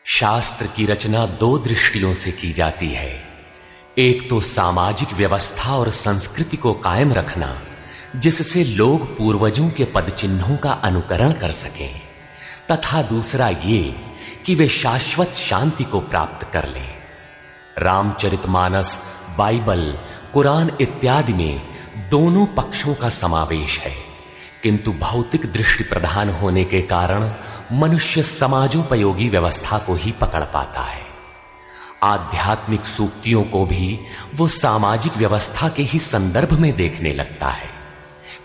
शास्त्र की रचना दो दृष्टियों से की जाती है। एक तो सामाजिक व्यवस्था और संस्कृति को कायम रखना, जिससे लोग पूर्वजों के पदचिन्हों का अनुकरण कर सकें, तथा दूसरा ये कि वे शाश्वत शांति को प्राप्त कर लें। रामचरितमानस, बाइबल, कुरान इत्यादि में दोनों पक्षों का समावेश है, किंतु भौतिक दृष्टि प्रधान होने के कारण मनुष्य समाजोपयोगी व्यवस्था को ही पकड़ पाता है। आध्यात्मिक सूक्तियों को भी वो सामाजिक व्यवस्था के ही संदर्भ में देखने लगता है।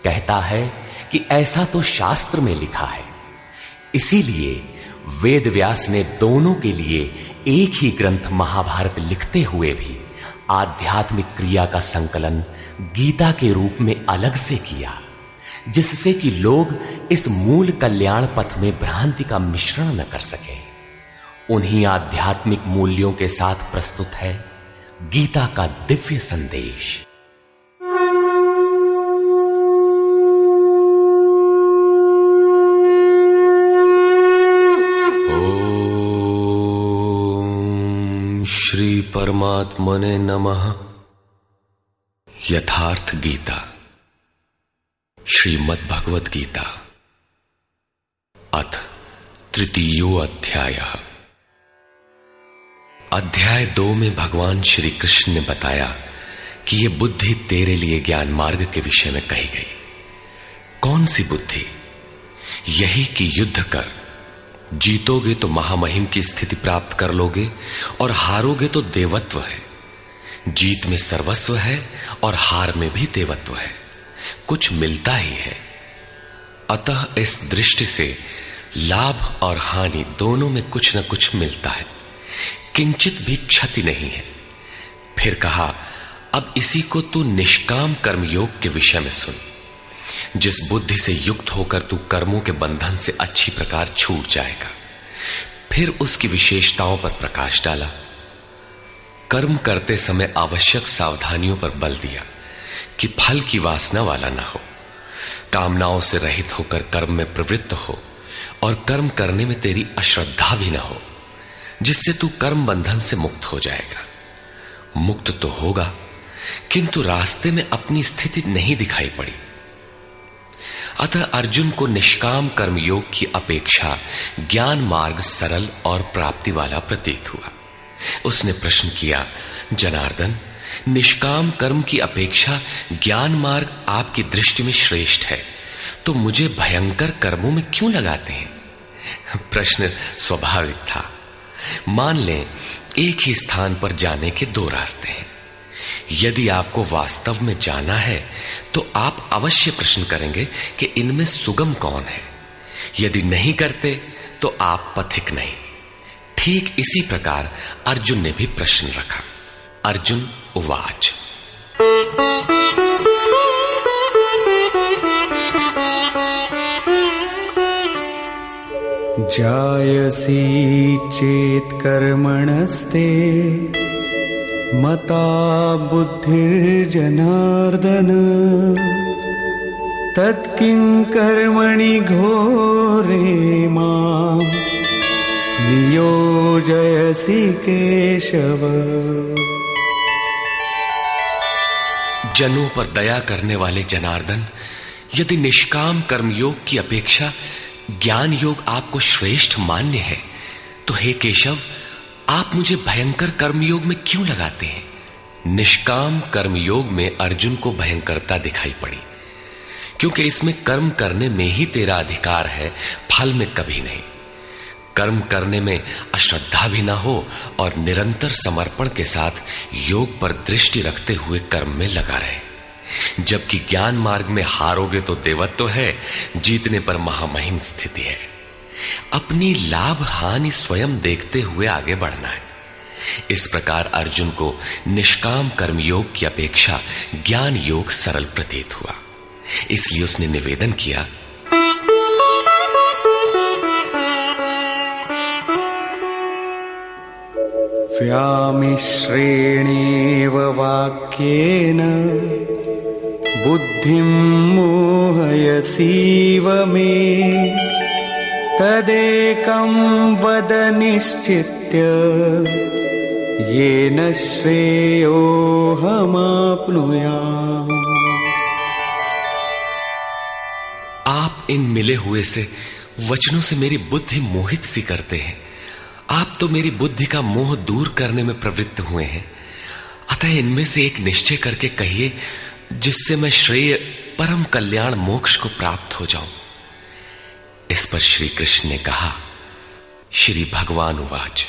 कहता है कि ऐसा तो शास्त्र में लिखा है। इसीलिए वेद व्यास ने दोनों के लिए एक ही ग्रंथ महाभारत लिखते हुए भी आध्यात्मिक क्रिया का संकलन गीता के रूप में अलग से किया, जिससे कि लोग इस मूल कल्याण पथ में भ्रांति का मिश्रण न कर सके। उन्हीं आध्यात्मिक मूल्यों के साथ प्रस्तुत है गीता का दिव्य संदेश। ओम श्री परमात्मने नमः। यथार्थ गीता, श्रीमद् भगवत गीता, अथ तृतीयो अध्यायः। अध्याय 2 में भगवान श्री कृष्ण ने बताया कि यह बुद्धि तेरे लिए ज्ञान मार्ग के विषय में कही गई। कौन सी बुद्धि? यही कि युद्ध कर, जीतोगे तो महामहिम की स्थिति प्राप्त कर लोगे और हारोगे तो देवत्व है। जीत में सर्वस्व है और हार में भी देवत्व है, कुछ मिलता ही है। अतः इस दृष्टि से लाभ और हानि दोनों में कुछ न कुछ मिलता है, किंचित भी क्षति नहीं है। फिर कहा, अब इसी को तू निष्काम कर्मयोग के विषय में सुन। जिस बुद्धि से युक्त होकर तू कर्मों के बंधन से अच्छी प्रकार छूट जाएगा। फिर उसकी विशेषताओं पर प्रकाश डाला। कर्म करते समय आवश्यक सावधानियों पर बल दिया कि फल की वासना वाला ना हो, कामनाओं से रहित होकर कर्म में प्रवृत्त हो और कर्म करने में तेरी अश्रद्धा भी ना हो, जिससे तू कर्म बंधन से मुक्त हो जाएगा। मुक्त तो होगा, किंतु रास्ते में अपनी स्थिति नहीं दिखाई पड़ी। अतः अर्जुन को निष्काम कर्मयोग की अपेक्षा ज्ञान मार्ग सरल और प्राप्ति वाला प्रतीत हुआ। उसने प्रश्न किया, जनार्दन, निष्काम कर्म की अपेक्षा ज्ञान मार्ग आपकी दृष्टि में श्रेष्ठ है, तो मुझे भयंकर कर्मों में क्यों लगाते हैं? प्रश्न स्वाभाविक था। मान लें एक ही स्थान पर जाने के दो रास्ते हैं। यदि आपको वास्तव में जाना है तो आप अवश्य प्रश्न करेंगे कि इनमें सुगम कौन है। यदि नहीं करते तो आप पथिक नहीं। ठीक इसी प्रकार अर्जुन ने भी प्रश्न रखा। अर्जुन उवाच, जायसी चेत कर्मणस्ते मता बुद्धिर्जनार्दन तत्किं कर्मणि घोरे मां नियोजयसि केशव। जनों पर दया करने वाले जनार्दन, यदि निष्काम कर्मयोग की अपेक्षा ज्ञान योग आपको श्रेष्ठ मान्य है, तो हे केशव, आप मुझे भयंकर कर्मयोग में क्यों लगाते हैं? निष्काम कर्मयोग में अर्जुन को भयंकरता दिखाई पड़ी, क्योंकि इसमें कर्म करने में ही तेरा अधिकार है, फल में कभी नहीं। कर्म करने में अश्रद्धा भी ना हो और निरंतर समर्पण के साथ योग पर दृष्टि रखते हुए कर्म में लगा रहे। जबकि ज्ञान मार्ग में हारोगे तो देवत्व है, जीतने पर महामहिम स्थिति है। अपनी लाभ हानि स्वयं देखते हुए आगे बढ़ना है। इस प्रकार अर्जुन को निष्काम कर्मयोग की अपेक्षा ज्ञान योग सरल प्रतीत हुआ। इसलिए उसने निवेदन किया, व्यामिश्रेणेव वाक्येन बुद्धिं मोहयसीव मे तदेकं वद निश्चित्य येन श्रेयोऽहमाप्नुयाम्। आप इन मिले हुए से वचनों से मेरी बुद्धि मोहित सी करते हैं। आप तो मेरी बुद्धि का मोह दूर करने में प्रवृत्त हुए हैं। अतः इनमें से एक निश्चय करके कहिए जिससे मैं श्रेय परम कल्याण मोक्ष को प्राप्त हो जाऊं। इस पर श्री कृष्ण ने कहा, श्री भगवान उवाच,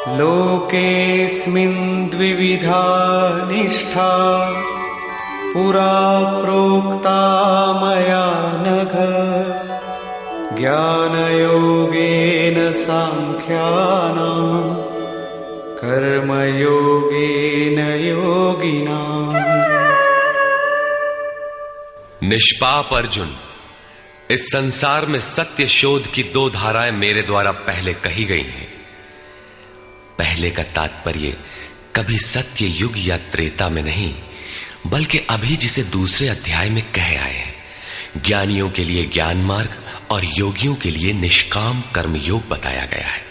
लोकेऽस्मिन् द्विविधा निष्ठा पुरा प्रोक्ता मया नघ, ज्ञानयोगेन सांख्यानां कर्मयोगेन योगिनाम्। निष्पाप अर्जुन, इस संसार में सत्य शोध की दो धाराएं मेरे द्वारा पहले कही गई हैं। पहले का तात्पर्य कभी सत्य युग या त्रेता में नहीं, बल्कि अभी जिसे दूसरे अध्याय में कहे आए हैं। ज्ञानियों के लिए ज्ञान मार्ग और योगियों के लिए निष्काम कर्म योग बताया गया है।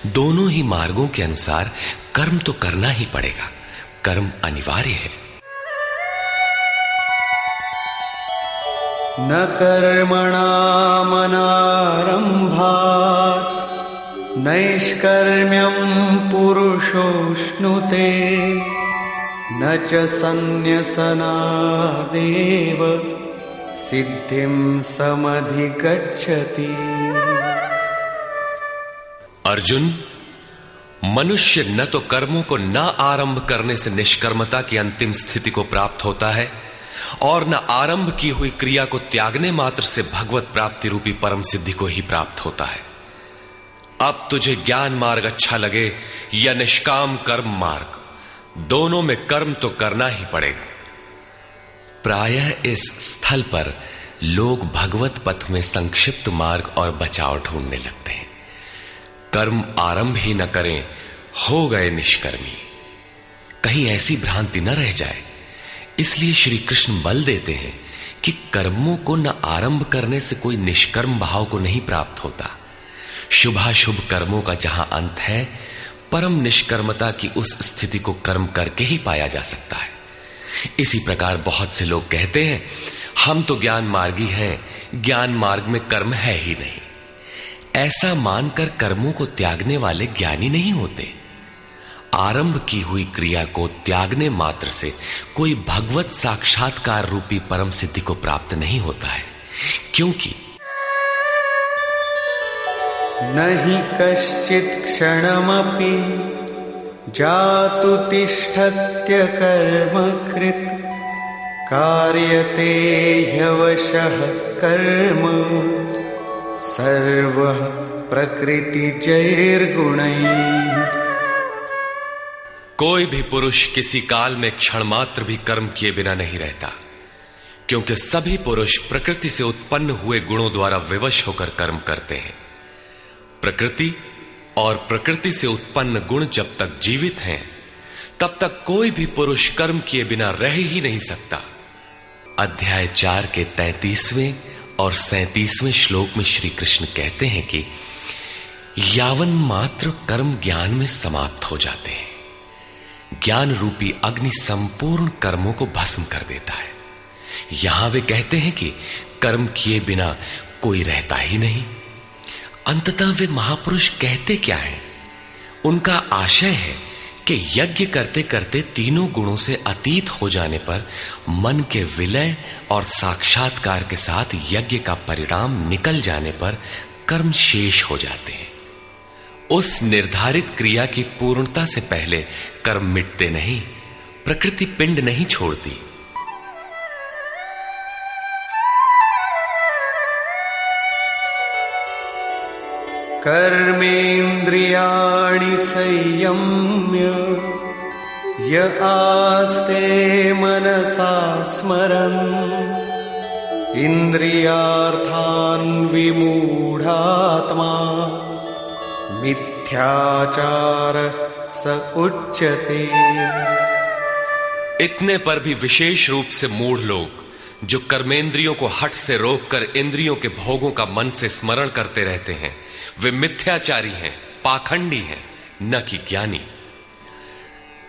दोनों ही मार्गों के अनुसार कर्म तो करना ही पड़ेगा, कर्म अनिवार्य है। न कर्मणामनारम्भात् नैष्कर्म्यं पुरुषोऽश्नुते, न च सन्न्यसनादेव सिद्धिं समधिगच्छति। अर्जुन, मनुष्य न तो कर्मों को न आरंभ करने से निष्कर्मता की अंतिम स्थिति को प्राप्त होता है और न आरंभ की हुई क्रिया को त्यागने मात्र से भगवत प्राप्ति रूपी परम सिद्धि को ही प्राप्त होता है। अब तुझे ज्ञान मार्ग अच्छा लगे या निष्काम कर्म मार्ग, दोनों में कर्म तो करना ही पड़ेगा। प्रायः इस स्थल पर लोग भगवत पथ में संक्षिप्त मार्ग और बचाव ढूंढने लगते हैं। कर्म आरंभ ही न करें, हो गए निष्कर्मी। कहीं ऐसी भ्रांति न रह जाए, इसलिए श्री कृष्ण बल देते हैं कि कर्मों को न आरंभ करने से कोई निष्कर्म भाव को नहीं प्राप्त होता। शुभाशुभ कर्मों का जहां अंत है, परम निष्कर्मता की उस स्थिति को कर्म करके ही पाया जा सकता है। इसी प्रकार बहुत से लोग कहते हैं, हम तो ज्ञान मार्गी हैं, ज्ञान मार्ग में कर्म है ही नहीं। ऐसा मानकर कर्मों को त्यागने वाले ज्ञानी नहीं होते। आरंभ की हुई क्रिया को त्यागने मात्र से कोई भगवत साक्षात्कार रूपी परम सिद्धि को प्राप्त नहीं होता है, क्योंकि नहि कश्चित् क्षणमपि जातु तिष्ठत्य कर्मकृत्, कार्यते ह्यवशः कर्म सर्वः प्रकृतिजैर्गुणैः। कोई भी पुरुष किसी काल में क्षण मात्र भी कर्म किए बिना नहीं रहता, क्योंकि सभी पुरुष प्रकृति से उत्पन्न हुए गुणों द्वारा विवश होकर कर्म करते हैं। प्रकृति और प्रकृति से उत्पन्न गुण जब तक जीवित हैं, तब तक कोई भी पुरुष कर्म किए बिना रह ही नहीं सकता। अध्याय 4 के 33वें और 37वें श्लोक में श्री कृष्ण कहते हैं कि यावन मात्र कर्म ज्ञान में समाप्त हो जाते हैं। ज्ञान रूपी अग्नि संपूर्ण कर्मों को भस्म कर देता है। यहां वे कहते हैं कि कर्म किए बिना कोई रहता ही नहीं। अंततः वे महापुरुष कहते क्या हैं? उनका आशय है कि यज्ञ करते करते तीनों गुणों से अतीत हो जाने पर मन के विलय और साक्षात्कार के साथ यज्ञ का परिणाम निकल जाने पर कर्म शेष हो जाते हैं। उस निर्धारित क्रिया की पूर्णता से पहले कर्म मिटते नहीं, प्रकृति पिंड नहीं छोड़ती। कर्मेन्द्रियाणि संयम्य य आस्ते मनसा स्मरन्, इंद्रियार्थान् विमूढ़ात्मा मिथ्याचार स उच्यते। इतने पर भी विशेष रूप से मूढ़ लोग जो कर्मेंद्रियों को हठ से रोककर इंद्रियों के भोगों का मन से स्मरण करते रहते हैं, वे मिथ्याचारी हैं, पाखंडी हैं, न कि ज्ञानी।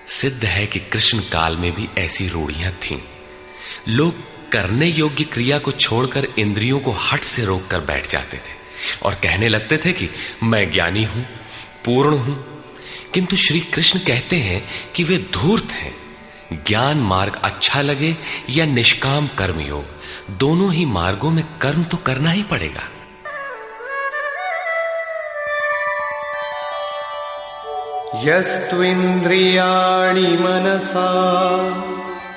सिद्ध है कि कृष्ण काल में भी ऐसी रूढ़ियां थीं। लोग करने योग्य क्रिया को छोड़कर इंद्रियों को हठ से रोककर बैठ जाते थे और कहने लगते थे कि मैं ज्ञानी हूं, पूर्ण हूं। किंतु श्री कृष्ण कहते हैं कि वे धूर्त हैं। ज्ञान मार्ग अच्छा लगे या निष्काम कर्म योग, दोनों ही मार्गों में कर्म तो करना ही पड़ेगा। यस्त्विन्द्रियाणि मनसा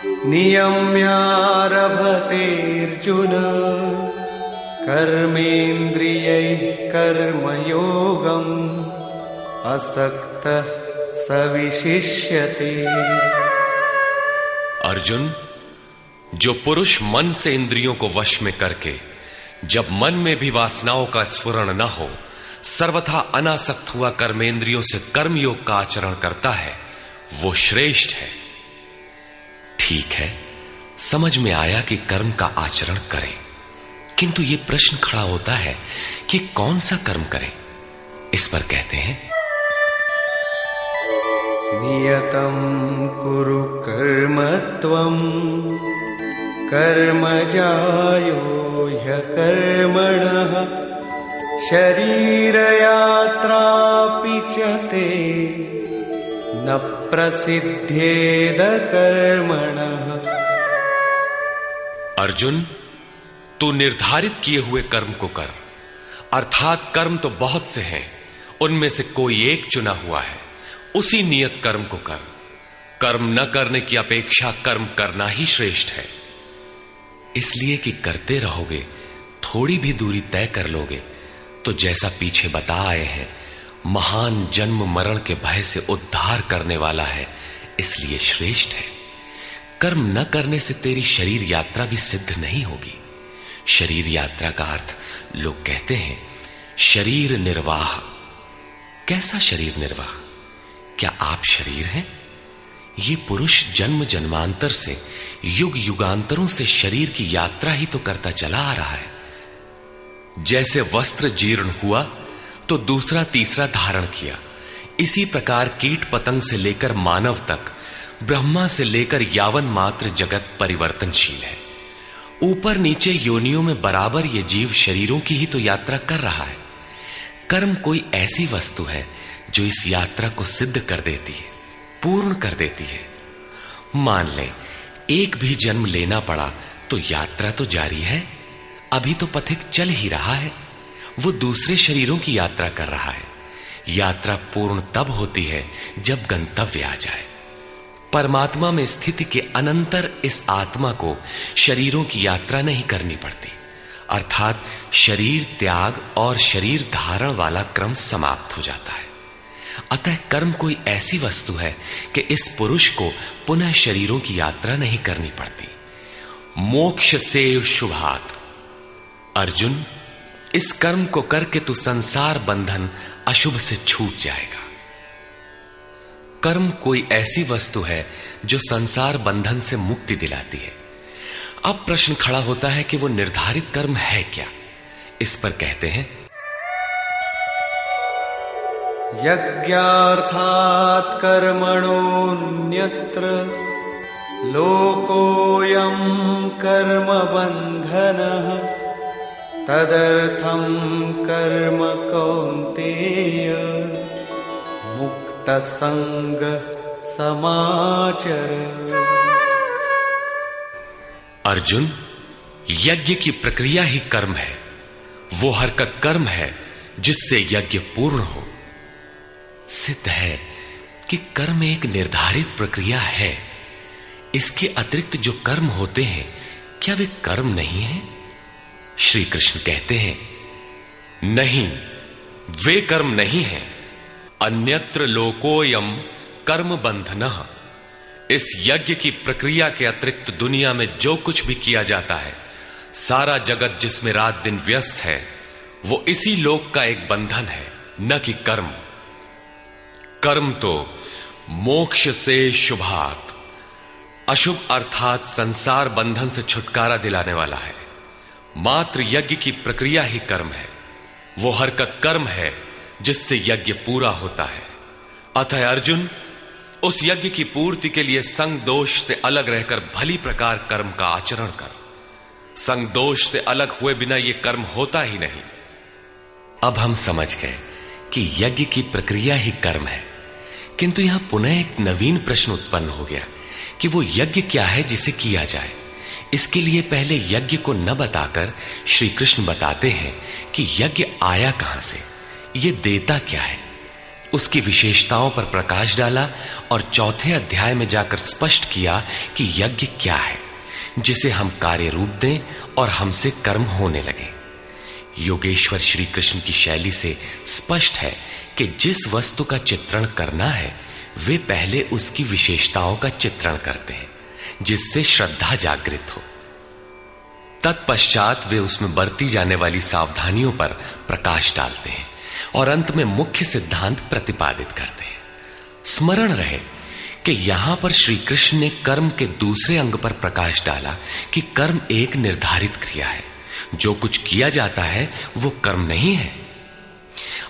नियम्यारभतेऽर्जुन कर्मेन्द्रियैः कर्मयोगम् असक्तः स विशिष्यते। अर्जुन, जो पुरुष मन से इंद्रियों को वश में करके जब मन में भी वासनाओं का स्फुरण न हो सर्वथा अनासक्त हुआ कर्मेंद्रियों से कर्मयोग का आचरण करता है, वो श्रेष्ठ है। ठीक है, समझ में आया कि कर्म का आचरण करें, किंतु ये प्रश्न खड़ा होता है कि कौन सा कर्म करें। इस पर कहते हैं, नियतं कुरु कर्म त्वं कर्मजायो ह्यकर्मणः शरीरयात्रापि च ते न प्रसिद्धेद कर्मणः। अर्जुन, तू निर्धारित किए हुए कर्म को कर, अर्थात कर्म तो बहुत से हैं, उनमें से कोई एक चुना हुआ है, उसी नियत कर्म को कर। कर्म न करने की अपेक्षा कर्म करना ही श्रेष्ठ है। इसलिए कि करते रहोगे, थोड़ी भी दूरी तय कर लोगे तो जैसा पीछे बता आए हैं, महान जन्म मरण के भय से उद्धार करने वाला है, इसलिए श्रेष्ठ है। कर्म न करने से तेरी शरीर यात्रा भी सिद्ध नहीं होगी। शरीर यात्रा का अर्थ लोग कहते हैं शरीर निर्वाह। कैसा शरीर निर्वाह? क्या आप शरीर हैं? ये पुरुष जन्म जन्मांतर से, युग युगांतरों से शरीर की यात्रा ही तो करता चला आ रहा है। जैसे वस्त्र जीर्ण हुआ तो दूसरा तीसरा धारण किया, इसी प्रकार कीट पतंग से लेकर मानव तक, ब्रह्मा से लेकर यावन मात्र जगत परिवर्तनशील है। ऊपर नीचे योनियों में बराबर ये जीव शरीरों की ही तो यात्रा कर रहा है। कर्म कोई ऐसी वस्तु है जो इस यात्रा को सिद्ध कर देती है, पूर्ण कर देती है। मान ले एक भी जन्म लेना पड़ा तो यात्रा तो जारी है, अभी तो पथिक चल ही रहा है, वो दूसरे शरीरों की यात्रा कर रहा है। यात्रा पूर्ण तब होती है जब गंतव्य आ जाए। परमात्मा में स्थिति के अनंतर इस आत्मा को शरीरों की यात्रा नहीं करनी पड़ती, अर्थात शरीर त्याग और शरीर धारण वाला क्रम समाप्त हो जाता है। अतः कर्म कोई ऐसी वस्तु है कि इस पुरुष को पुनः शरीरों की यात्रा नहीं करनी पड़ती। मोक्ष से शुभात। अर्जुन, इस कर्म को करके तू संसार बंधन अशुभ से छूट जाएगा। कर्म कोई ऐसी वस्तु है जो संसार बंधन से मुक्ति दिलाती है। अब प्रश्न खड़ा होता है कि वो निर्धारित कर्म है क्या? इस पर कहते हैं, यज्ञार्थात् कर्मणोऽन्यत्र लोकोऽयं कर्म बन्धनः तदर्थं कर्म कौन्तेय मुक्तसंग समाचर। अर्जुन, यज्ञ की प्रक्रिया ही कर्म है। वो हरकत कर्म है जिससे यज्ञ पूर्ण हो। सिद्ध है कि कर्म एक निर्धारित प्रक्रिया है। इसके अतिरिक्त जो कर्म होते हैं, क्या वे कर्म नहीं है? श्री कृष्ण कहते हैं, नहीं, वे कर्म नहीं है। अन्यत्र लोकोयम कर्म बंधनः। इस यज्ञ की प्रक्रिया के अतिरिक्त दुनिया में जो कुछ भी किया जाता है, सारा जगत जिसमें रात दिन व्यस्त है, वो इसी लोक का एक बंधन है, न कि कर्म। कर्म तो मोक्ष से शुभात, अशुभ अर्थात संसार बंधन से छुटकारा दिलाने वाला है। मात्र यज्ञ की प्रक्रिया ही कर्म है। वो हरकत कर्म है जिससे यज्ञ पूरा होता है। अतः अर्जुन, उस यज्ञ की पूर्ति के लिए संग दोष से अलग रहकर भली प्रकार कर्म का आचरण कर। संग दोष से अलग हुए बिना यह कर्म होता ही नहीं। अब हम समझ गए कि यज्ञ की प्रक्रिया ही कर्म है, किंतु यहां पुनः एक नवीन प्रश्न उत्पन्न हो गया कि वो यज्ञ क्या है जिसे किया जाए। इसके लिए पहले यज्ञ को न बताकर श्री कृष्ण बताते हैं कि यज्ञ आया कहां से, ये देता क्या है। उसकी विशेषताओं पर प्रकाश डाला और चौथे अध्याय में जाकर स्पष्ट किया कि यज्ञ क्या है जिसे हम कार्य रूप दें और हमसे कर्म होने लगे। योगेश्वर श्री कृष्ण की शैली से स्पष्ट है कि जिस वस्तु का चित्रण करना है वे पहले उसकी विशेषताओं का चित्रण करते हैं जिससे श्रद्धा जागृत हो। तत्पश्चात वे उसमें बरती जाने वाली सावधानियों पर प्रकाश डालते हैं और अंत में मुख्य सिद्धांत प्रतिपादित करते हैं। स्मरण रहे कि यहां पर श्री कृष्ण ने कर्म के दूसरे अंग पर प्रकाश डाला कि कर्म एक निर्धारित क्रिया है। जो कुछ किया जाता है वो कर्म नहीं है।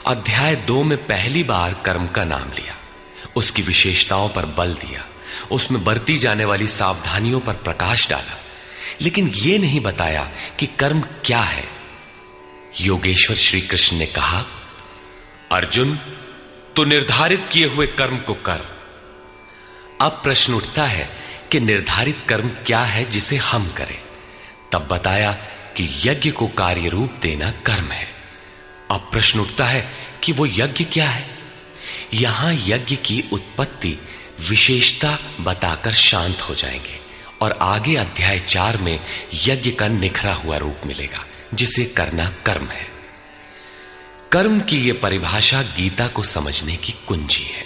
अध्याय 2 में पहली बार कर्म का नाम लिया, उसकी विशेषताओं पर बल दिया, उसमें बरती जाने वाली सावधानियों पर प्रकाश डाला, लेकिन यह नहीं बताया कि कर्म क्या है। योगेश्वर श्री कृष्ण ने कहा, अर्जुन, तू निर्धारित किए हुए कर्म को कर। अब प्रश्न उठता है कि निर्धारित कर्म क्या है जिसे हम करें। तब बताया कि यज्ञ को कार्य रूप देना कर्म है। अब प्रश्न उठता है कि वो यज्ञ क्या है। यहां यज्ञ की उत्पत्ति विशेषता बताकर शांत हो जाएंगे और आगे अध्याय 4 में यज्ञ का निखरा हुआ रूप मिलेगा जिसे करना कर्म है। कर्म की यह परिभाषा गीता को समझने की कुंजी है।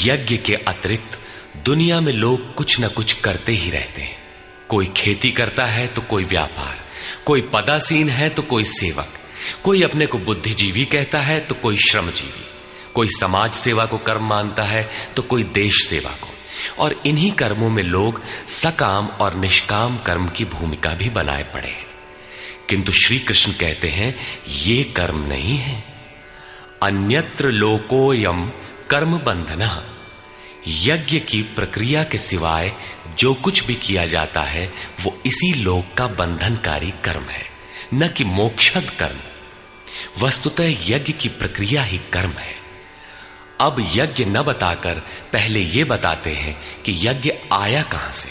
यज्ञ के अतिरिक्त दुनिया में लोग कुछ न कुछ करते ही रहते हैं। कोई खेती करता है तो कोई व्यापार, कोई पदासीन है तो कोई सेवक, कोई अपने को बुद्धिजीवी कहता है तो कोई श्रमजीवी, कोई समाज सेवा को कर्म मानता है तो कोई देश सेवा को। और इन्हीं कर्मों में लोग सकाम और निष्काम कर्म की भूमिका भी बनाए पड़े हैं। किंतु श्री कृष्ण कहते हैं ये कर्म नहीं है। अन्यत्र लोकोयम कर्म बंधनः। यज्ञ की प्रक्रिया के सिवाय जो कुछ भी किया जाता है वो इसी लोक का बंधनकारी कर्म है, न कि मोक्षद कर्म। वस्तुतः यज्ञ की प्रक्रिया ही कर्म है। अब यज्ञ न बताकर पहले ये बताते हैं कि यज्ञ आया कहां से।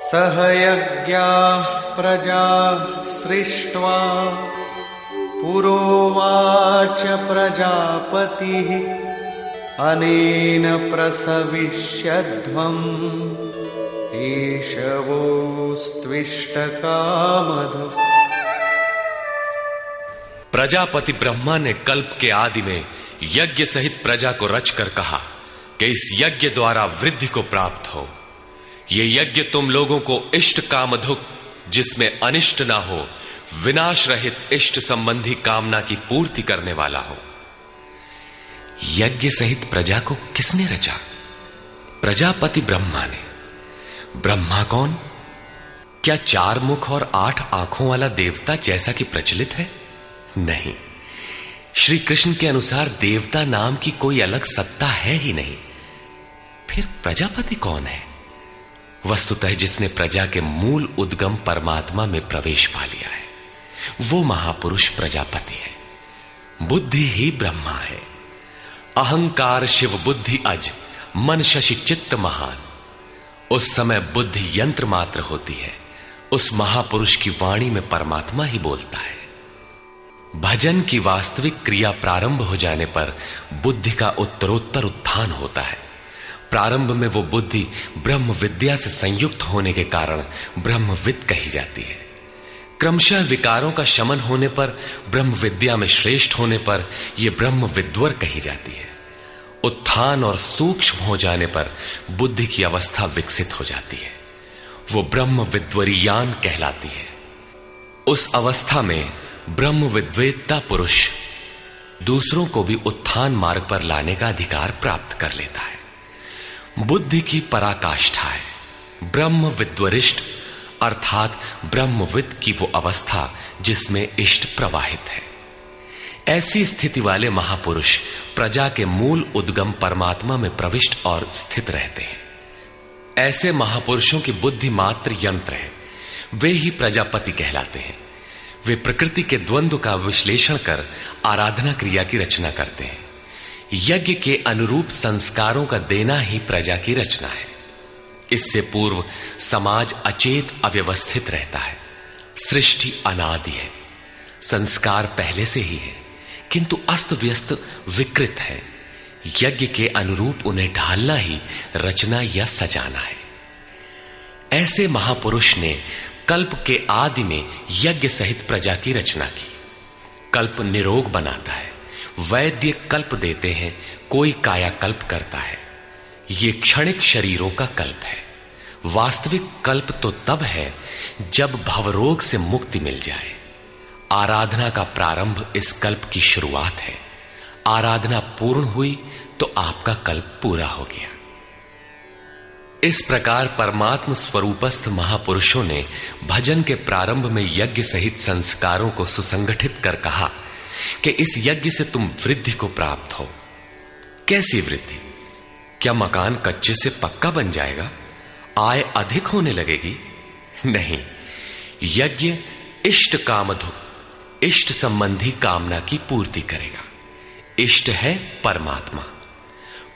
सह यज्ञाः प्रजा सृष्ट्वा पुरोवाच प्रजापतिः अनेन प्रसविष्यध्वम् ईशवोस्त्विष्टकामधुक्। प्रजापति ब्रह्मा ने कल्प के आदि में यज्ञ सहित प्रजा को रचकर कहा कि इस यज्ञ द्वारा वृद्धि को प्राप्त हो। ये यज्ञ तुम लोगों को इष्ट कामधुक, जिसमें अनिष्ट ना हो, विनाश रहित इष्ट संबंधी कामना की पूर्ति करने वाला हो। यज्ञ सहित प्रजा को किसने रचा? प्रजापति ब्रह्मा ने। ब्रह्मा कौन? क्या 4 मुख और 8 आंखों वाला देवता जैसा कि प्रचलित है? नहीं। श्री कृष्ण के अनुसार देवता नाम की कोई अलग सत्ता है ही नहीं। फिर प्रजापति कौन है? वस्तुतः जिसने प्रजा के मूल उद्गम परमात्मा में प्रवेश पा लिया है वो महापुरुष प्रजापति है। बुद्धि ही ब्रह्मा है। अहंकार शिव बुद्धि अज, मन शशि चित्त महान। उस समय बुद्धि यंत्र मात्र होती है। उस महापुरुष की वाणी में परमात्मा ही बोलता है। भजन की वास्तविक क्रिया प्रारंभ हो जाने पर बुद्धि का उत्तरोत्तर उत्थान होता है। प्रारंभ में वो बुद्धि ब्रह्म विद्या से संयुक्त होने के कारण ब्रह्मविद कही जाती है। क्रमशः विकारों का शमन होने पर, ब्रह्म विद्या में श्रेष्ठ होने पर यह ब्रह्म विद्वर कही जाती है। उत्थान और सूक्ष्म हो जाने पर बुद्धि की अवस्था विकसित हो जाती है। वो ब्रह्म विद्वरीयान कहलाती है। उस अवस्था में ब्रह्म विद्वेत्ता पुरुष दूसरों को भी उत्थान मार्ग पर लाने का अधिकार प्राप्त कर लेता है। बुद्धि की पराकाष्ठा है ब्रह्म विद्वरिष्ट, अर्थात ब्रह्मविद की वो अवस्था जिसमें इष्ट प्रवाहित है। ऐसी स्थिति वाले महापुरुष प्रजा के मूल उद्गम परमात्मा में प्रविष्ट और स्थित रहते हैं। ऐसे महापुरुषों की बुद्धि मात्र यंत्र है, वे ही प्रजापति कहलाते हैं। वे प्रकृति के द्वंद्व का विश्लेषण कर आराधना क्रिया की रचना करते हैं। यज्ञ के अनुरूप संस्कारों का देना ही प्रजा की रचना है। इससे पूर्व समाज अचेत अव्यवस्थित रहता है। सृष्टि अनादि है, संस्कार पहले से ही है, किंतु अस्त व्यस्त विकृत है। यज्ञ के अनुरूप उन्हें ढालना ही रचना या सजाना है। ऐसे महापुरुष ने कल्प के आदि में यज्ञ सहित प्रजा की रचना की। कल्प निरोग बनाता है, वैद्य कल्प देते हैं, कोई काया कल्प करता है। ये क्षणिक शरीरों का कल्प है। वास्तविक कल्प तो तब है जब भवरोग से मुक्ति मिल जाए। आराधना का प्रारंभ इस कल्प की शुरुआत है। आराधना पूर्ण हुई तो आपका कल्प पूरा हो गया। इस प्रकार परमात्म स्वरूपस्थ महापुरुषों ने भजन के प्रारंभ में यज्ञ सहित संस्कारों को सुसंगठित कर कहा कि इस यज्ञ से तुम वृद्धि को प्राप्त हो। कैसी वृद्धि? क्या मकान कच्चे से पक्का बन जाएगा? आय अधिक होने लगेगी? नहीं, यज्ञ इष्ट कामधु, इष्ट संबंधी कामना की पूर्ति करेगा। इष्ट है परमात्मा,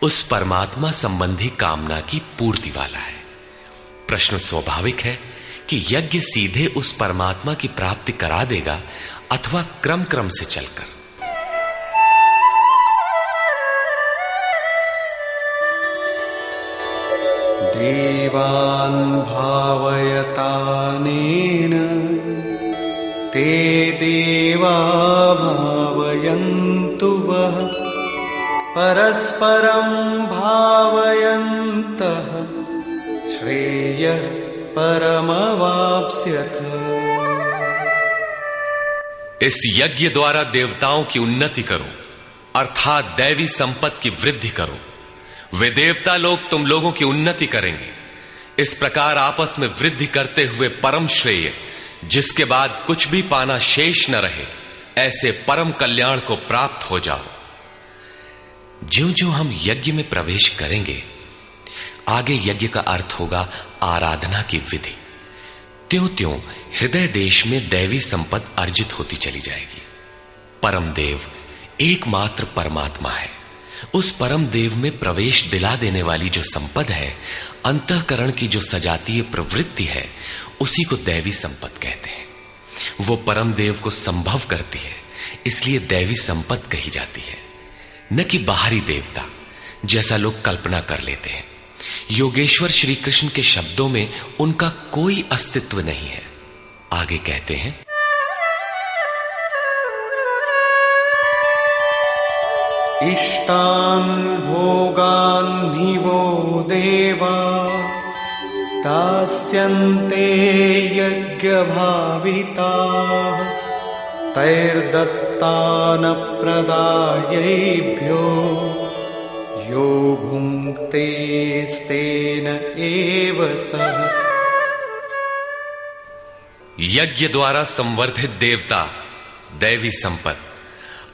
उस परमात्मा संबंधी कामना की पूर्ति वाला है। प्रश्न स्वाभाविक है कि यज्ञ सीधे उस परमात्मा की प्राप्ति करा देगा अथवा क्रम क्रम से चलकर। देवान् भावयतानेन ते देवा भावयन्तु वः परस्परं भावयन्तः श्रेयः परमवाप्स्यथ। इस यज्ञ द्वारा देवताओं की उन्नति करो, अर्थात दैवी संपत्ति की वृद्धि करो। वे देवता लोग तुम लोगों की उन्नति करेंगे। इस प्रकार आपस में वृद्धि करते हुए परम श्रेय, जिसके बाद कुछ भी पाना शेष न रहे, ऐसे परम कल्याण को प्राप्त हो जाओ। ज्यों ज्यों हम यज्ञ में प्रवेश करेंगे, आगे यज्ञ का अर्थ होगा आराधना की विधि। त्यों त्यों हृदय देश में दैवी संपत्ति अर्जित होती चली जाएगी। परम देव एकमात्र परमात्मा है। उस परम देव में प्रवेश दिला देने वाली जो संपद है, अंतःकरण की जो सजातीय प्रवृत्ति है, उसी को दैवी संपत्ति कहते हैं। वो परम देव को संभव करती है, इसलिए दैवी संपत्ति कही जाती है, न कि बाहरी देवता जैसा लोग कल्पना कर लेते हैं। योगेश्वर श्री कृष्ण के शब्दों में उनका कोई अस्तित्व नहीं है। आगे कहते हैं, इष्टान् भोगान् हि वो देवा दास्यन्ते यज्ञभाविताः तैर्दत्तान् प्रदायैभ्यो यो भुङ्क्तेस्तेन एव सः। यज्ञ द्वारा संवर्धित देवता दैवी संपत्ति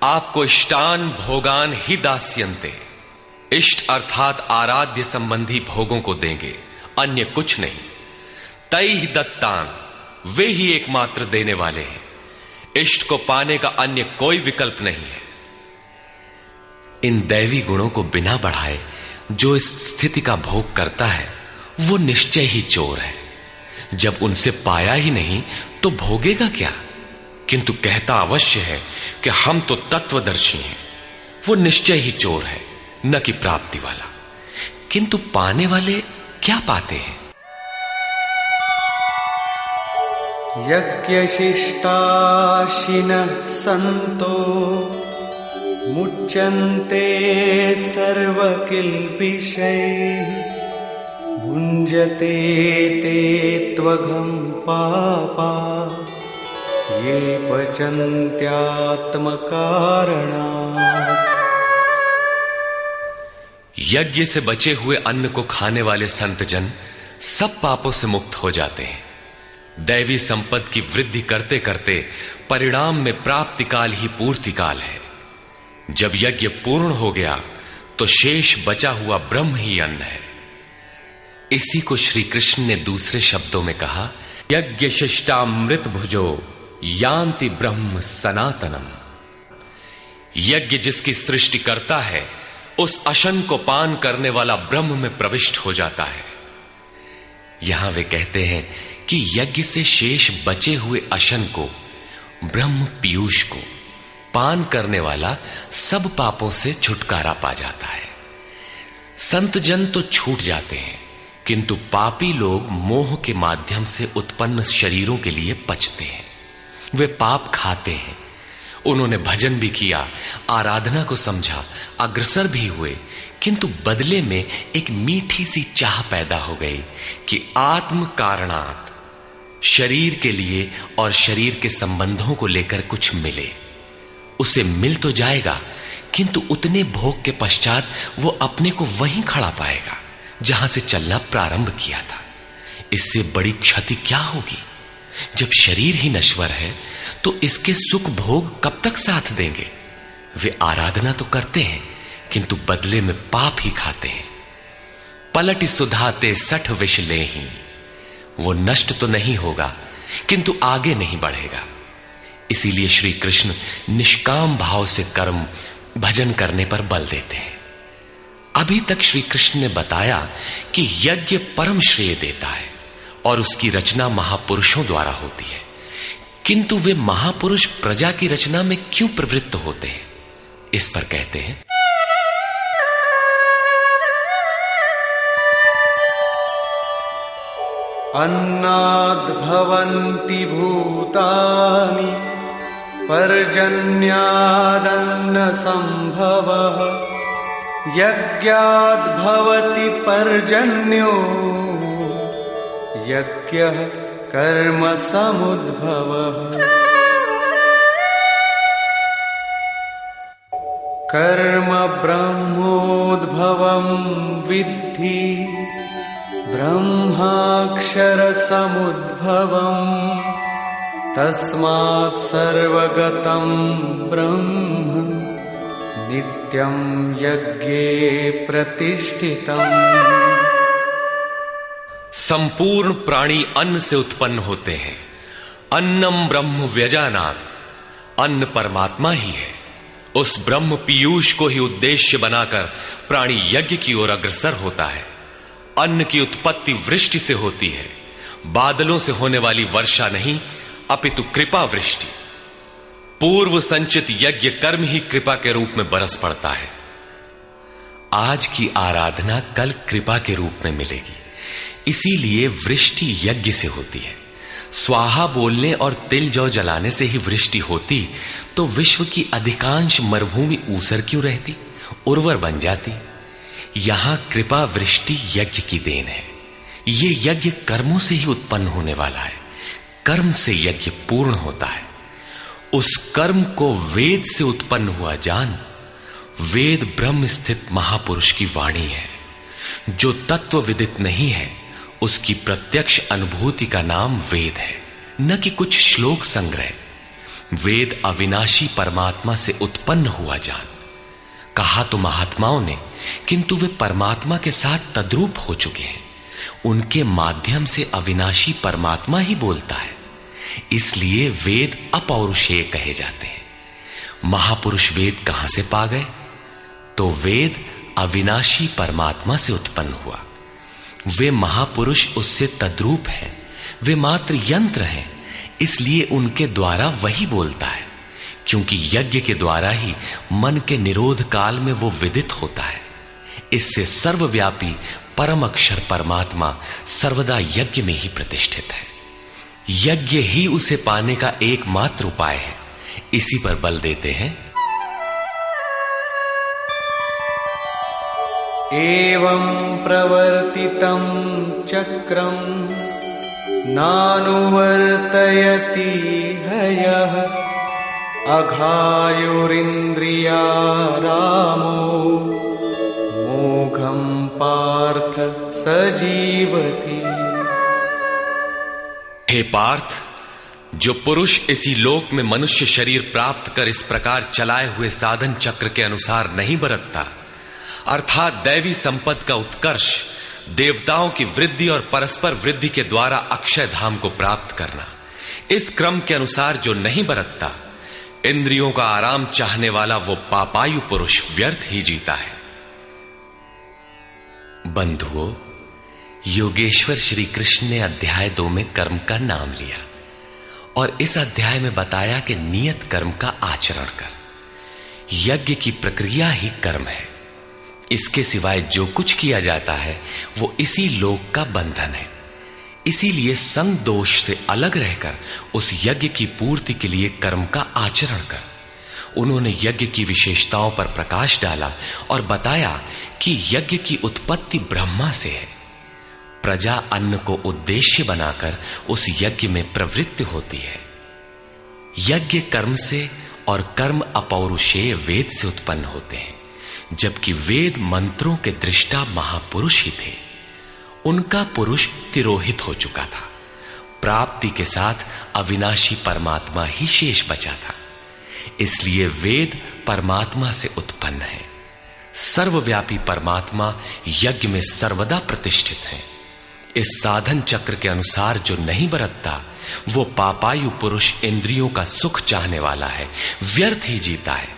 आपको इष्टान भोगान ही दास्यन्ते, इष्ट अर्थात आराध्य संबंधी भोगों को देंगे, अन्य कुछ नहीं। तैहि दत्तान, वे ही एकमात्र देने वाले हैं। इष्ट को पाने का अन्य कोई विकल्प नहीं है। इन दैवी गुणों को बिना बढ़ाए जो इस स्थिति का भोग करता है, वो निश्चय ही चोर है। जब उनसे पाया ही नहीं तो भोगेगा क्या? किंतु कहता अवश्य है कि हम तो तत्वदर्शी हैं। वो निश्चय ही चोर है, न कि प्राप्ति वाला। किंतु पाने वाले क्या पाते हैं? यज्ञशिष्टाशिनः सन्तो मुच्यन्ते सर्वकिल्बिषैः भुञ्जते ते त्वघं पापा ये पचन्त्यात्मकारणात्। यज्ञ से बचे हुए अन्न को खाने वाले संत जन सब पापों से मुक्त हो जाते हैं। दैवी संपत्ति की वृद्धि करते करते परिणाम में प्राप्ति काल ही पूर्ति काल है। जब यज्ञ पूर्ण हो गया तो शेष बचा हुआ ब्रह्म ही अन्न है। इसी को श्री कृष्ण ने दूसरे शब्दों में कहा, यज्ञ शिष्टामृत भुजो यान्ति ब्रह्म सनातनम। यज्ञ जिसकी सृष्टि करता है उस अशन को पान करने वाला ब्रह्म में प्रविष्ट हो जाता है। यहां वे कहते हैं कि यज्ञ से शेष बचे हुए अशन को, ब्रह्म पीयूष को पान करने वाला सब पापों से छुटकारा पा जाता है। संत जन तो छूट जाते हैं, किंतु पापी लोग मोह के माध्यम से उत्पन्न शरीरों के लिए पचते हैं। वे पाप खाते हैं। उन्होंने भजन भी किया, आराधना को समझा, अग्रसर भी हुए, किंतु बदले में एक मीठी सी चाह पैदा हो गई कि आत्म कारणात् शरीर के लिए और शरीर के संबंधों को लेकर कुछ मिले। उसे मिल तो जाएगा, किंतु उतने भोग के पश्चात वो अपने को वहीं खड़ा पाएगा जहां से चलना प्रारंभ किया था। इससे बड़ी क्षति क्या होगी? जब शरीर ही नश्वर है तो इसके सुख भोग कब तक साथ देंगे? वे आराधना तो करते हैं, किंतु बदले में पाप ही खाते हैं। पलटि सुधाते सठ विष लेहि, वो नष्ट तो नहीं होगा, किंतु आगे नहीं बढ़ेगा। इसीलिए श्री कृष्ण निष्काम भाव से कर्म भजन करने पर बल देते हैं। अभी तक श्री कृष्ण ने बताया कि यज्ञ परम श्रेय देता है और उसकी रचना महापुरुषों द्वारा होती है, किंतु वे महापुरुष प्रजा की रचना में क्यों प्रवृत्त होते हैं? इस पर कहते हैं, अन्नाद् भवन्ति भूतानि पर्जन्यादन्न संभवः यज्ञाद् भवति पर्जन्यो यज्ञः कर्म समुद्भवः। कर्म ब्रह्मोद्भवं विद्धि ब्रह्माक्षर समुद्भवम् तस्मात् सर्वगतं ब्रह्म नित्यं यज्ञे प्रतिष्ठितम्। संपूर्ण प्राणी अन्न से उत्पन्न होते हैं। अन्नम ब्रह्म व्यजानात्, अन्न परमात्मा ही है। उस ब्रह्म पीयूष को ही उद्देश्य बनाकर प्राणी यज्ञ की ओर अग्रसर होता है। अन्न की उत्पत्ति वृष्टि से होती है, बादलों से होने वाली वर्षा नहीं, अपितु कृपा वृष्टि। पूर्व संचित यज्ञ कर्म ही कृपा के रूप में बरस पड़ता है। आज की आराधना कल कृपा के रूप में मिलेगी। इसीलिए वृष्टि यज्ञ से होती है। स्वाहा बोलने और तिल जौ जलाने से ही वृष्टि होती तो विश्व की अधिकांश मरुभूमि ऊसर क्यों रहती, उर्वर बन जाती। यहां कृपा वृष्टि यज्ञ की देन है। ये यज्ञ कर्मों से ही उत्पन्न होने वाला है। कर्म से यज्ञ पूर्ण होता है। उस कर्म को वेद से उत्पन्न हुआ जान। वेद ब्रह्म स्थित महापुरुष की वाणी है। जो तत्व विदित नहीं है उसकी प्रत्यक्ष अनुभूति का नाम वेद है, न कि कुछ श्लोक संग्रह। वेद अविनाशी परमात्मा से उत्पन्न हुआ जान। कहा तो महात्माओं ने, किंतु वे परमात्मा के साथ तद्रूप हो चुके हैं। उनके माध्यम से अविनाशी परमात्मा ही बोलता है। इसलिए वेद अपौरुषेय कहे जाते हैं। महापुरुष वेद कहां से पा गए? तो वेद अविनाशी परमात्मा से उत्पन्न हुआ। वे महापुरुष उससे तद्रूप हैं। वे मात्र यंत्र हैं, इसलिए उनके द्वारा वही बोलता है। क्योंकि यज्ञ के द्वारा ही मन के निरोध काल में वो विदित होता है। इससे सर्वव्यापी परम अक्षर परमात्मा सर्वदा यज्ञ में ही प्रतिष्ठित है। यज्ञ ही उसे पाने का एकमात्र उपाय है। इसी पर बल देते हैं। एवं प्रवर्तितं चक्रं नानुवर्तयति हयः अघायुरिन्द्रियारामो मोघं पार्थ सजीवति। हे पार्थ, जो पुरुष इसी लोक में मनुष्य शरीर प्राप्त कर इस प्रकार चलाए हुए साधन चक्र के अनुसार नहीं बरतता, अर्थात दैवी संपत्ति का उत्कर्ष, देवताओं की वृद्धि और परस्पर वृद्धि के द्वारा अक्षय धाम को प्राप्त करना, इस क्रम के अनुसार जो नहीं बरतता, इंद्रियों का आराम चाहने वाला वो पापायु पुरुष व्यर्थ ही जीता है। बंधुओं, योगेश्वर श्री कृष्ण ने अध्याय 2 में कर्म का नाम लिया और इस अध्याय में बताया कि नियत कर्म का आचरण कर। यज्ञ की प्रक्रिया ही कर्म है। इसके सिवाय जो कुछ किया जाता है वो इसी लोक का बंधन है। इसीलिए संग दोष से अलग रहकर उस यज्ञ की पूर्ति के लिए कर्म का आचरण कर। उन्होंने यज्ञ की विशेषताओं पर प्रकाश डाला और बताया कि यज्ञ की उत्पत्ति ब्रह्मा से है। प्रजा अन्न को उद्देश्य बनाकर उस यज्ञ में प्रवृत्त होती है। यज्ञ कर्म से और कर्म अपौरुषेय वेद से उत्पन्न होते हैं, जबकि वेद मंत्रों के दृष्टा महापुरुष ही थे। उनका पुरुष तिरोहित हो चुका था। प्राप्ति के साथ अविनाशी परमात्मा ही शेष बचा था। इसलिए वेद परमात्मा से उत्पन्न है। सर्वव्यापी परमात्मा यज्ञ में सर्वदा प्रतिष्ठित है। इस साधन चक्र के अनुसार जो नहीं बरतता, वो पापायु पुरुष इंद्रियों का सुख चाहने वाला है, व्यर्थ ही जीता है।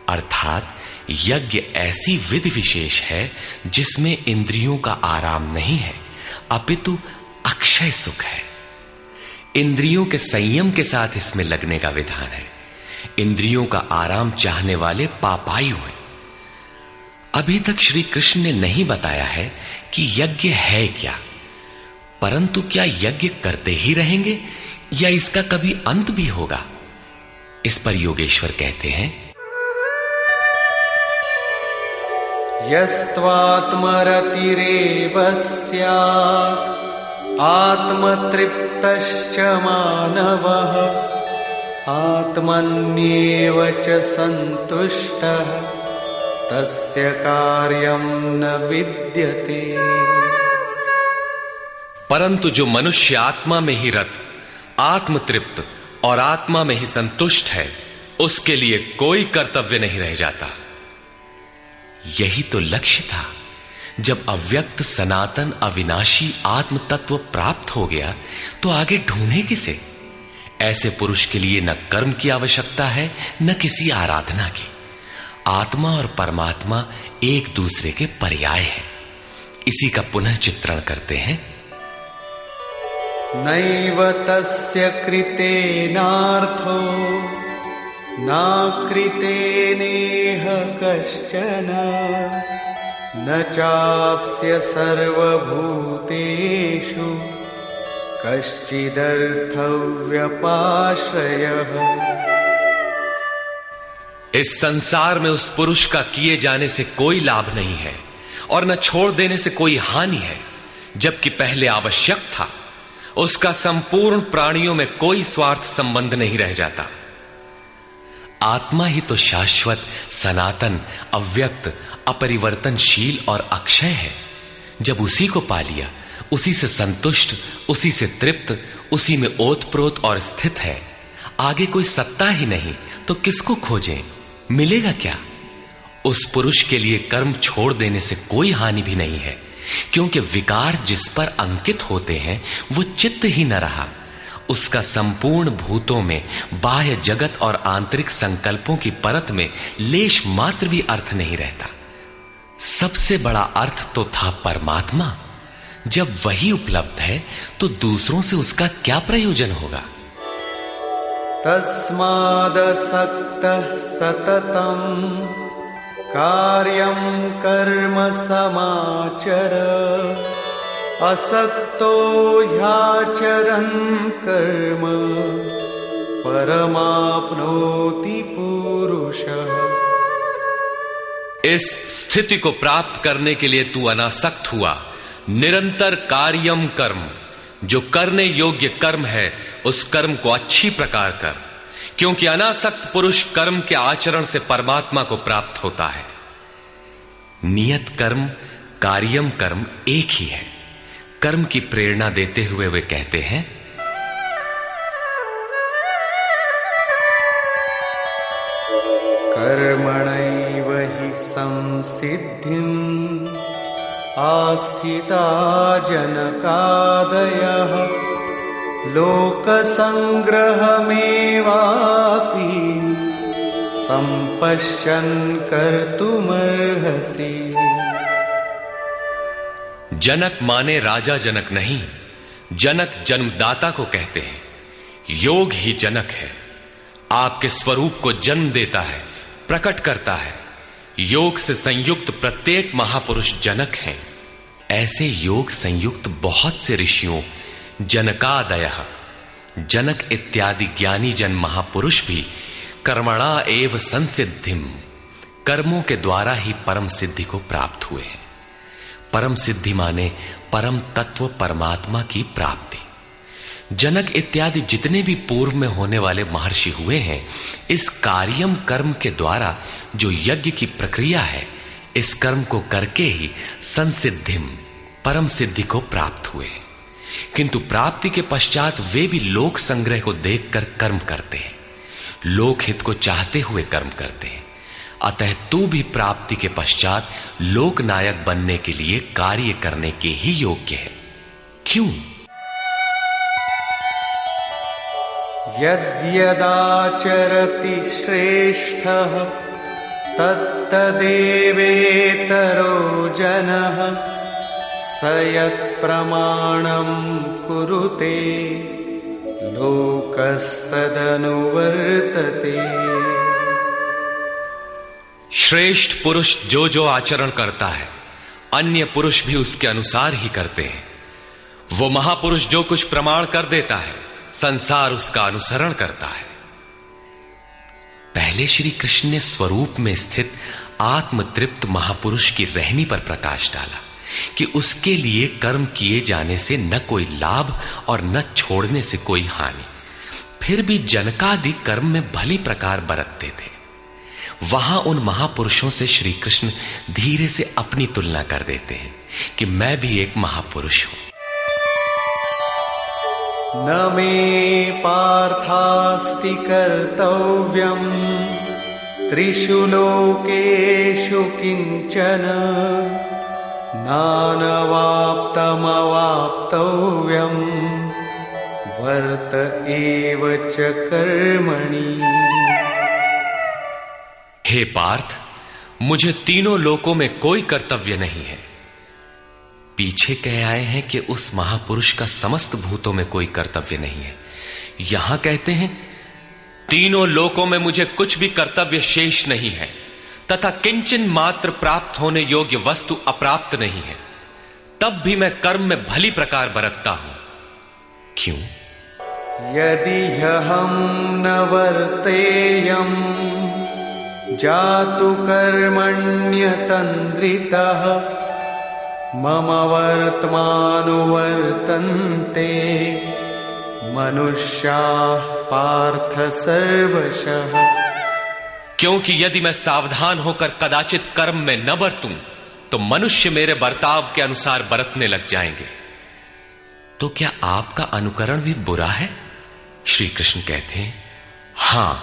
अर्थात यज्ञ ऐसी विधि विशेष है जिसमें इंद्रियों का आराम नहीं है, अपितु अक्षय सुख है। इंद्रियों के संयम के साथ इसमें लगने का विधान है। इंद्रियों का आराम चाहने वाले पापायु हैं। अभी तक श्री कृष्ण ने नहीं बताया है कि यज्ञ है क्या, परंतु क्या यज्ञ करते ही रहेंगे या इसका कभी अंत भी होगा? इस पर योगेश्वर कहते हैं, यस्त्वात्मरतिरेव स्यात् आत्मतृप्तश्च मानवः आत्मन्येव च सन्तुष्टः तस्य कार्यं न विद्यते। परंतु जो मनुष्य आत्मा में ही रत, आत्मतृप्त और आत्मा में ही संतुष्ट है, उसके लिए कोई कर्तव्य नहीं रह जाता। यही तो लक्ष्य था। जब अव्यक्त सनातन अविनाशी आत्म तत्व प्राप्त हो गया तो आगे ढूंढे किसे? ऐसे पुरुष के लिए न कर्म की आवश्यकता है न किसी आराधना की। आत्मा और परमात्मा एक दूसरे के पर्याय हैं। इसी का पुनः चित्रण करते हैं। नैव तस्य कृतेनार्थो नाकृतेनेह कश्चन न चास्य सर्वभूतेषु कश्चिदर्थव्यपाश्रयः। इस संसार में उस पुरुष का किए जाने से कोई लाभ नहीं है और न छोड़ देने से कोई हानि है। जबकि पहले आवश्यक था, उसका संपूर्ण प्राणियों में कोई स्वार्थ संबंध नहीं रह जाता। आत्मा ही तो शाश्वत, सनातन, अव्यक्त, अपरिवर्तनशील और अक्षय है। जब उसी को पा लिया, उसी से संतुष्ट, उसी से तृप्त, उसी में ओतप्रोत और स्थित है, आगे कोई सत्ता ही नहीं तो किसको खोजें? मिलेगा क्या? उस पुरुष के लिए कर्म छोड़ देने से कोई हानि भी नहीं है, क्योंकि विकार जिस पर अंकित होते हैं वो चित्त ही न रहा। उसका संपूर्ण भूतों में, बाह्य जगत और आंतरिक संकल्पों की परत में लेश मात्र भी अर्थ नहीं रहता। सबसे बड़ा अर्थ तो था परमात्मा। जब वही उपलब्ध है तो दूसरों से उसका क्या प्रयोजन होगा? तस्मादसक्तः सततं कार्यं कर्म समाचर असक्तो ह्याचरन् कर्म परमाप्नोति पुरुषः। इस स्थिति को प्राप्त करने के लिए तू अनासक्त हुआ। निरंतर कार्यम कर्म, जो करने योग्य कर्म है उस कर्म को अच्छी प्रकार कर, क्योंकि अनासक्त पुरुष कर्म के आचरण से परमात्मा को प्राप्त होता है। नियत कर्म, कार्यम कर्म एक ही है। कर्म की प्रेरणा देते हुए वे कहते हैं, कर्मणैव हि संसिद्धिम् आस्थिता जनकादयः लोकसंग्रहमेवापि संपश्यन् कर्तुमर्हसि। जनक माने राजा जनक नहीं, जनक जन्मदाता को कहते हैं। योग ही जनक है, आपके स्वरूप को जन्म देता है, प्रकट करता है। योग से संयुक्त प्रत्येक महापुरुष जनक हैं। ऐसे योग संयुक्त बहुत से ऋषियों, जनकादयः, जनक इत्यादि ज्ञानी जन महापुरुष भी कर्मणा एव संसिद्धिम, कर्मों के द्वारा ही परम सिद्धि को प्राप्त हुए हैं। परम सिद्धि माने परम तत्व परमात्मा की प्राप्ति। जनक इत्यादि जितने भी पूर्व में होने वाले महर्षि हुए हैं, इस कार्यम कर्म के द्वारा जो यज्ञ की प्रक्रिया है, इस कर्म को करके ही संसिद्धिम, परम सिद्धि को प्राप्त हुए। किंतु प्राप्ति के पश्चात वे भी लोक संग्रह को देखकर कर्म करते हैं, लोकहित को चाहते हुए कर्म करते हैं। अतः तू भी प्राप्ति के पश्चात लोकनायक बनने के लिए कार्य करने के ही योग्य है। क्यों? यद्यदाचरति श्रेष्ठः तत्तदेवेतरो जनः स यत्प्रमाणं कुरुते लोकस्तदनुवर्तते। श्रेष्ठ पुरुष जो जो आचरण करता है, अन्य पुरुष भी उसके अनुसार ही करते हैं। वो महापुरुष जो कुछ प्रमाण कर देता है, संसार उसका अनुसरण करता है। पहले श्री कृष्ण ने स्वरूप में स्थित आत्मतृप्त महापुरुष की रहनी पर प्रकाश डाला कि उसके लिए कर्म किए जाने से न कोई लाभ और न छोड़ने से कोई हानि। फिर भी जनकादि कर्म में भली प्रकार बरतते थे। वहां उन महापुरुषों से श्री कृष्ण धीरे से अपनी तुलना कर देते हैं कि मैं भी एक महापुरुष हूं। न मे पार्थास्ति कर्तव्यम् त्रिषु लोकेषु किंचन नानवाप्तमवाप्तव्यम् वर्त एव च कर्मणि। हे पार्थ, मुझे तीनों लोकों में कोई कर्तव्य नहीं है। पीछे कह आए हैं कि उस महापुरुष का समस्त भूतों में कोई कर्तव्य नहीं है। यहां कहते हैं तीनों लोकों में मुझे कुछ भी कर्तव्य शेष नहीं है, तथा किंचन मात्र प्राप्त होने योग्य वस्तु अप्राप्त नहीं है। तब भी मैं कर्म में भली प्रकार बरतता हूं। क्यों? यदि हम न वर्तेयम् जातु कर्मण्यतन्द्रितः मम वर्त्मानुवर्तन्ते मनुष्याः पार्थ सर्वशः। क्योंकि यदि मैं सावधान होकर कदाचित कर्म में न बरतूं तो मनुष्य मेरे बर्ताव के अनुसार बरतने लग जाएंगे। तो क्या आपका अनुकरण भी बुरा है? श्री कृष्ण कहते हैं हां।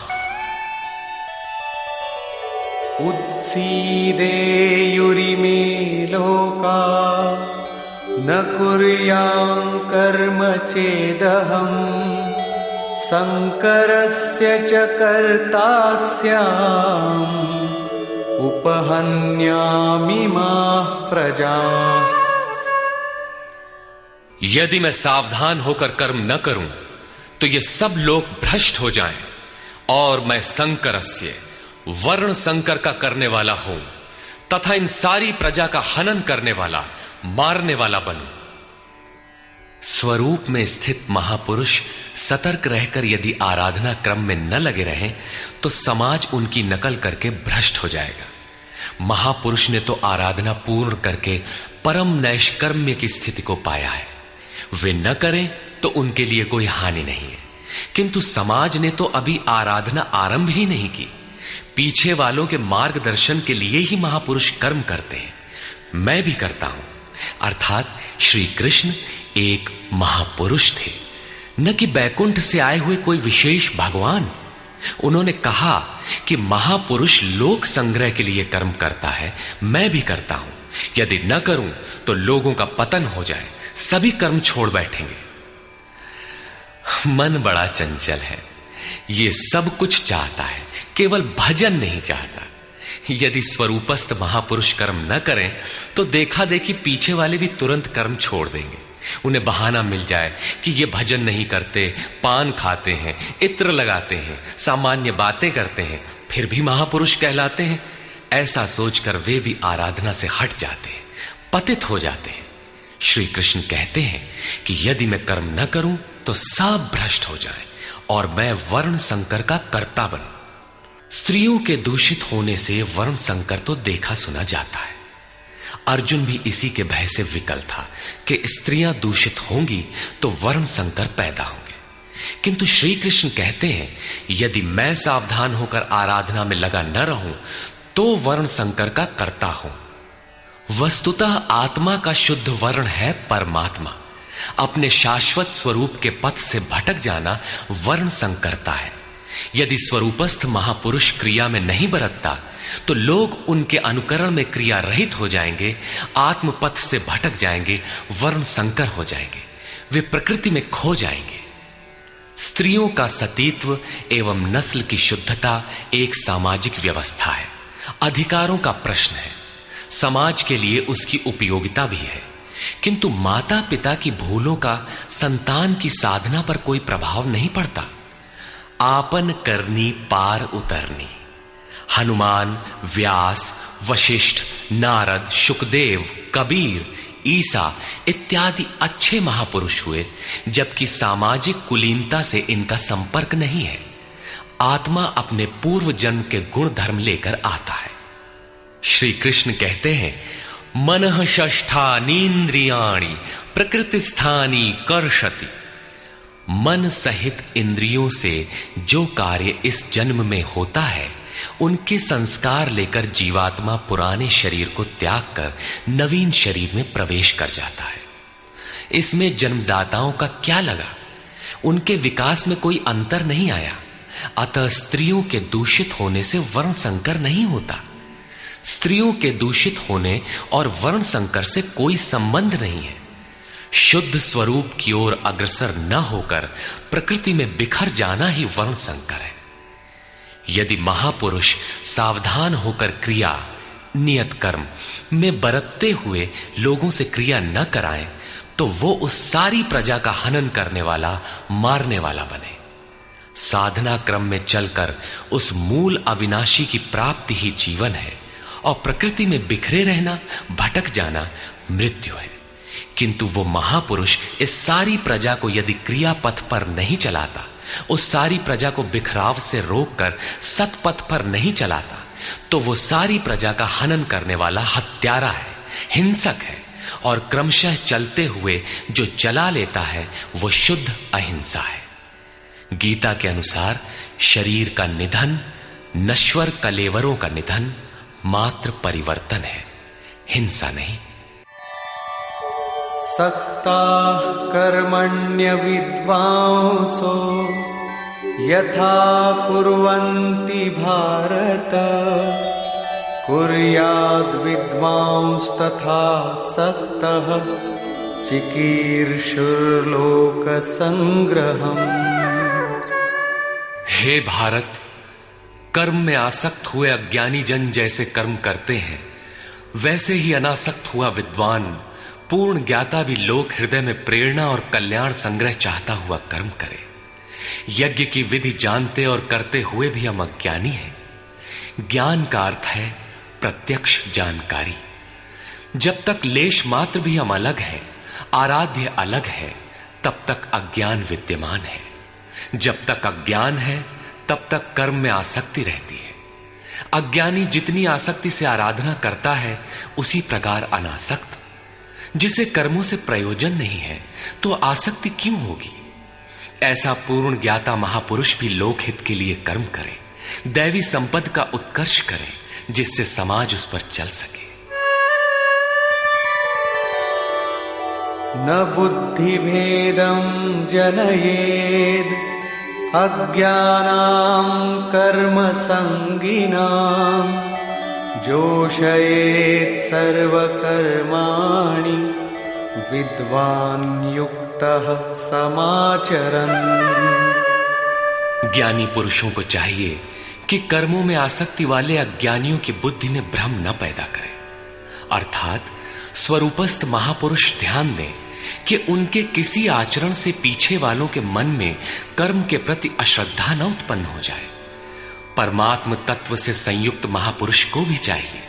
उत्सीदेयुरिमे लोका न कुर्यां कर्म चेदहम् संकरस्य च कर्ता स्याम् उपहन्यामि माः प्रजाः। यदि मैं सावधान होकर कर्म न करूं तो ये सब लोग भ्रष्ट हो जाएं और मैं संकरस्य, वर्ण संकर का करने वाला हूं तथा इन सारी प्रजा का हनन करने वाला, मारने वाला बनूं। स्वरूप में स्थित महापुरुष सतर्क रहकर यदि आराधना क्रम में न लगे रहें तो समाज उनकी नकल करके भ्रष्ट हो जाएगा। महापुरुष ने तो आराधना पूर्ण करके परम नैष्कर्म्य की स्थिति को पाया है। वे न करें तो उनके लिए कोई हानि नहीं है। किंतु समाज ने तो अभी आराधना आरंभ ही नहीं की। पीछे वालों के मार्गदर्शन के लिए ही महापुरुष कर्म करते हैं। मैं भी करता हूं। अर्थात श्री कृष्ण एक महापुरुष थे, न कि बैकुंठ से आए हुए कोई विशेष भगवान। उन्होंने कहा कि महापुरुष लोक संग्रह के लिए कर्म करता है, मैं भी करता हूं। यदि न करूं तो लोगों का पतन हो जाए, सभी कर्म छोड़ बैठेंगे। मन बड़ा चंचल है, ये सब कुछ चाहता है, केवल भजन नहीं चाहता। यदि स्वरूपस्थ महापुरुष कर्म न करें तो देखा देखी पीछे वाले भी तुरंत कर्म छोड़ देंगे। उन्हें बहाना मिल जाए कि ये भजन नहीं करते, पान खाते हैं, इत्र लगाते हैं, सामान्य बातें करते हैं, फिर भी महापुरुष कहलाते हैं। ऐसा सोचकर वे भी आराधना से हट जाते हैं, पतित हो जाते हैं। श्री कृष्ण कहते हैं कि यदि मैं कर्म न करूं तो सब भ्रष्ट हो जाए और मैं वर्ण संकर का कर्ता बनूं। स्त्रियों के दूषित होने से वर्ण संकर तो देखा सुना जाता है। अर्जुन भी इसी के भय से विकल था कि स्त्रियां दूषित होंगी तो वर्ण संकर पैदा होंगे। किंतु श्री कृष्ण कहते हैं यदि मैं सावधान होकर आराधना में लगा न रहूं तो वर्ण संकर का कर्ता हूं। वस्तुतः आत्मा का शुद्ध वर्ण है परमात्मा। अपने शाश्वत स्वरूप के पथ से भटक जाना वर्ण संकरता है। यदि स्वरूपस्थ महापुरुष क्रिया में नहीं बरतता तो लोग उनके अनुकरण में क्रिया रहित हो जाएंगे, आत्म पथ से भटक जाएंगे, वर्ण संकर हो जाएंगे, वे प्रकृति में खो जाएंगे। स्त्रियों का सतीत्व एवं नस्ल की शुद्धता एक सामाजिक व्यवस्था है, अधिकारों का प्रश्न है। समाज के लिए उसकी उपयोगिता भी है, किंतु माता पिता की भूलों का संतान की साधना पर कोई प्रभाव नहीं पड़ता। आपन करनी पार उतरनी। हनुमान, व्यास, वशिष्ठ, नारद, शुकदेव, कबीर, ईसा इत्यादि अच्छे महापुरुष हुए, जबकि सामाजिक कुलीनता से इनका संपर्क नहीं है। आत्मा अपने पूर्व जन्म के गुण धर्म लेकर आता है। श्री कृष्ण कहते हैं मनः षष्ठानीन्द्रियाणि प्रकृतिस्थानी कर्षति। मन सहित इंद्रियों से जो कार्य इस जन्म में होता है उनके संस्कार लेकर जीवात्मा पुराने शरीर को त्याग कर नवीन शरीर में प्रवेश कर जाता है। इसमें जन्मदाताओं का क्या लगा? उनके विकास में कोई अंतर नहीं आया। अतः स्त्रियों के दूषित होने से वर्ण संकर नहीं होता। स्त्रियों के दूषित होने और वर्ण संकर से कोई संबंध नहीं है। शुद्ध स्वरूप की ओर अग्रसर न होकर प्रकृति में बिखर जाना ही वर्ण संकर है। यदि महापुरुष सावधान होकर क्रिया, नियत कर्म में बरतते हुए लोगों से क्रिया न कराएं तो वो उस सारी प्रजा का हनन करने वाला, मारने वाला बने। साधना क्रम में चलकर उस मूल अविनाशी की प्राप्ति ही जीवन है और प्रकृति में बिखरे रहना, भटक जाना मृत्यु है। किंतु वो महापुरुष इस सारी प्रजा को यदि क्रिया पथ पर नहीं चलाता, उस सारी प्रजा को बिखराव से रोककर सतपथ पर नहीं चलाता, तो वो सारी प्रजा का हनन करने वाला हत्यारा है, हिंसक है। और क्रमशः चलते हुए जो चला लेता है वो शुद्ध अहिंसा है। गीता के अनुसार शरीर का निधन, नश्वर कलेवरों का निधन मात्र परिवर्तन है, हिंसा नहीं। सक्ताः कर्मण्य विद्वांसो यथा कुर्वन्ति भारत कुर्याद् विद्वांस्तथा सक्तः चिकीर्षुर्लोक संग्रहम्। हे भारत, कर्म में आसक्त हुए अज्ञानी जन जैसे कर्म करते हैं, वैसे ही अनासक्त हुआ विद्वान, पूर्ण ज्ञाता भी लोक हृदय में प्रेरणा और कल्याण संग्रह चाहता हुआ कर्म करे। यज्ञ की विधि जानते और करते हुए भी हम अज्ञानी हैं। ज्ञान का अर्थ है प्रत्यक्ष जानकारी। जब तक लेश मात्र भी हम अलग हैं, आराध्य अलग है, तब तक अज्ञान विद्यमान है। जब तक अज्ञान है तब तक कर्म में आसक्ति रहती है। अज्ञानी जितनी आसक्ति से आराधना करता है उसी प्रकार अनासक्त। जिसे कर्मों से प्रयोजन नहीं है तो आसक्ति क्यों होगी? ऐसा पूर्ण ज्ञाता महापुरुष भी लोकहित के लिए कर्म करे, दैवी संपद का उत्कर्ष करे, जिससे समाज उस पर चल सके। न बुद्धिभेदं जनयेद् अज्ञानां कर्मसंगिनां जोषयेत् सर्वकर्माणि विद्वान् युक्तः समाचरन्। ज्ञानी पुरुषों को चाहिए कि कर्मों में आसक्ति वाले अज्ञानियों की बुद्धि में भ्रम न पैदा करें, अर्थात स्वरूपस्थ महापुरुष ध्यान दें कि उनके किसी आचरण से पीछे वालों के मन में कर्म के प्रति अश्रद्धा न उत्पन्न हो जाए। परमात्म तत्व से संयुक्त महापुरुष को भी चाहिए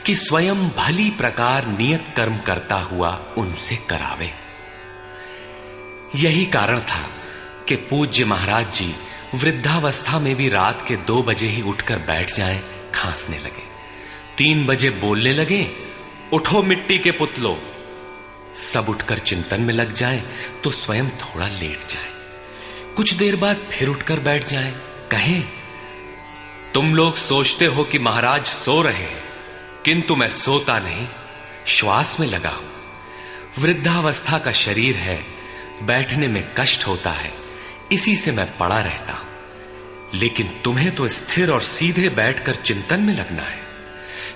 कि स्वयं भली प्रकार नियत कर्म करता हुआ उनसे करावे। यही कारण था कि पूज्य महाराज जी वृद्धावस्था में भी रात के 2 बजे ही उठकर बैठ जाएं, खांसने लगे। 3 बजे बोलने लगे, उठो मिट्टी के पुतलो। सब उठकर चिंतन में लग जाएं तो स्वयं थोड़ा लेट जाएं। कुछ देर बाद फिर उठकर बैठ जाएं, कहें, तुम लोग सोचते हो कि महाराज सो रहे हैं, किंतु मैं सोता नहीं, श्वास में लगा हूं। वृद्धावस्था का शरीर है, बैठने में कष्ट होता है, इसी से मैं पड़ा रहता हूं। लेकिन तुम्हें तो स्थिर और सीधे बैठकर चिंतन में लगना है।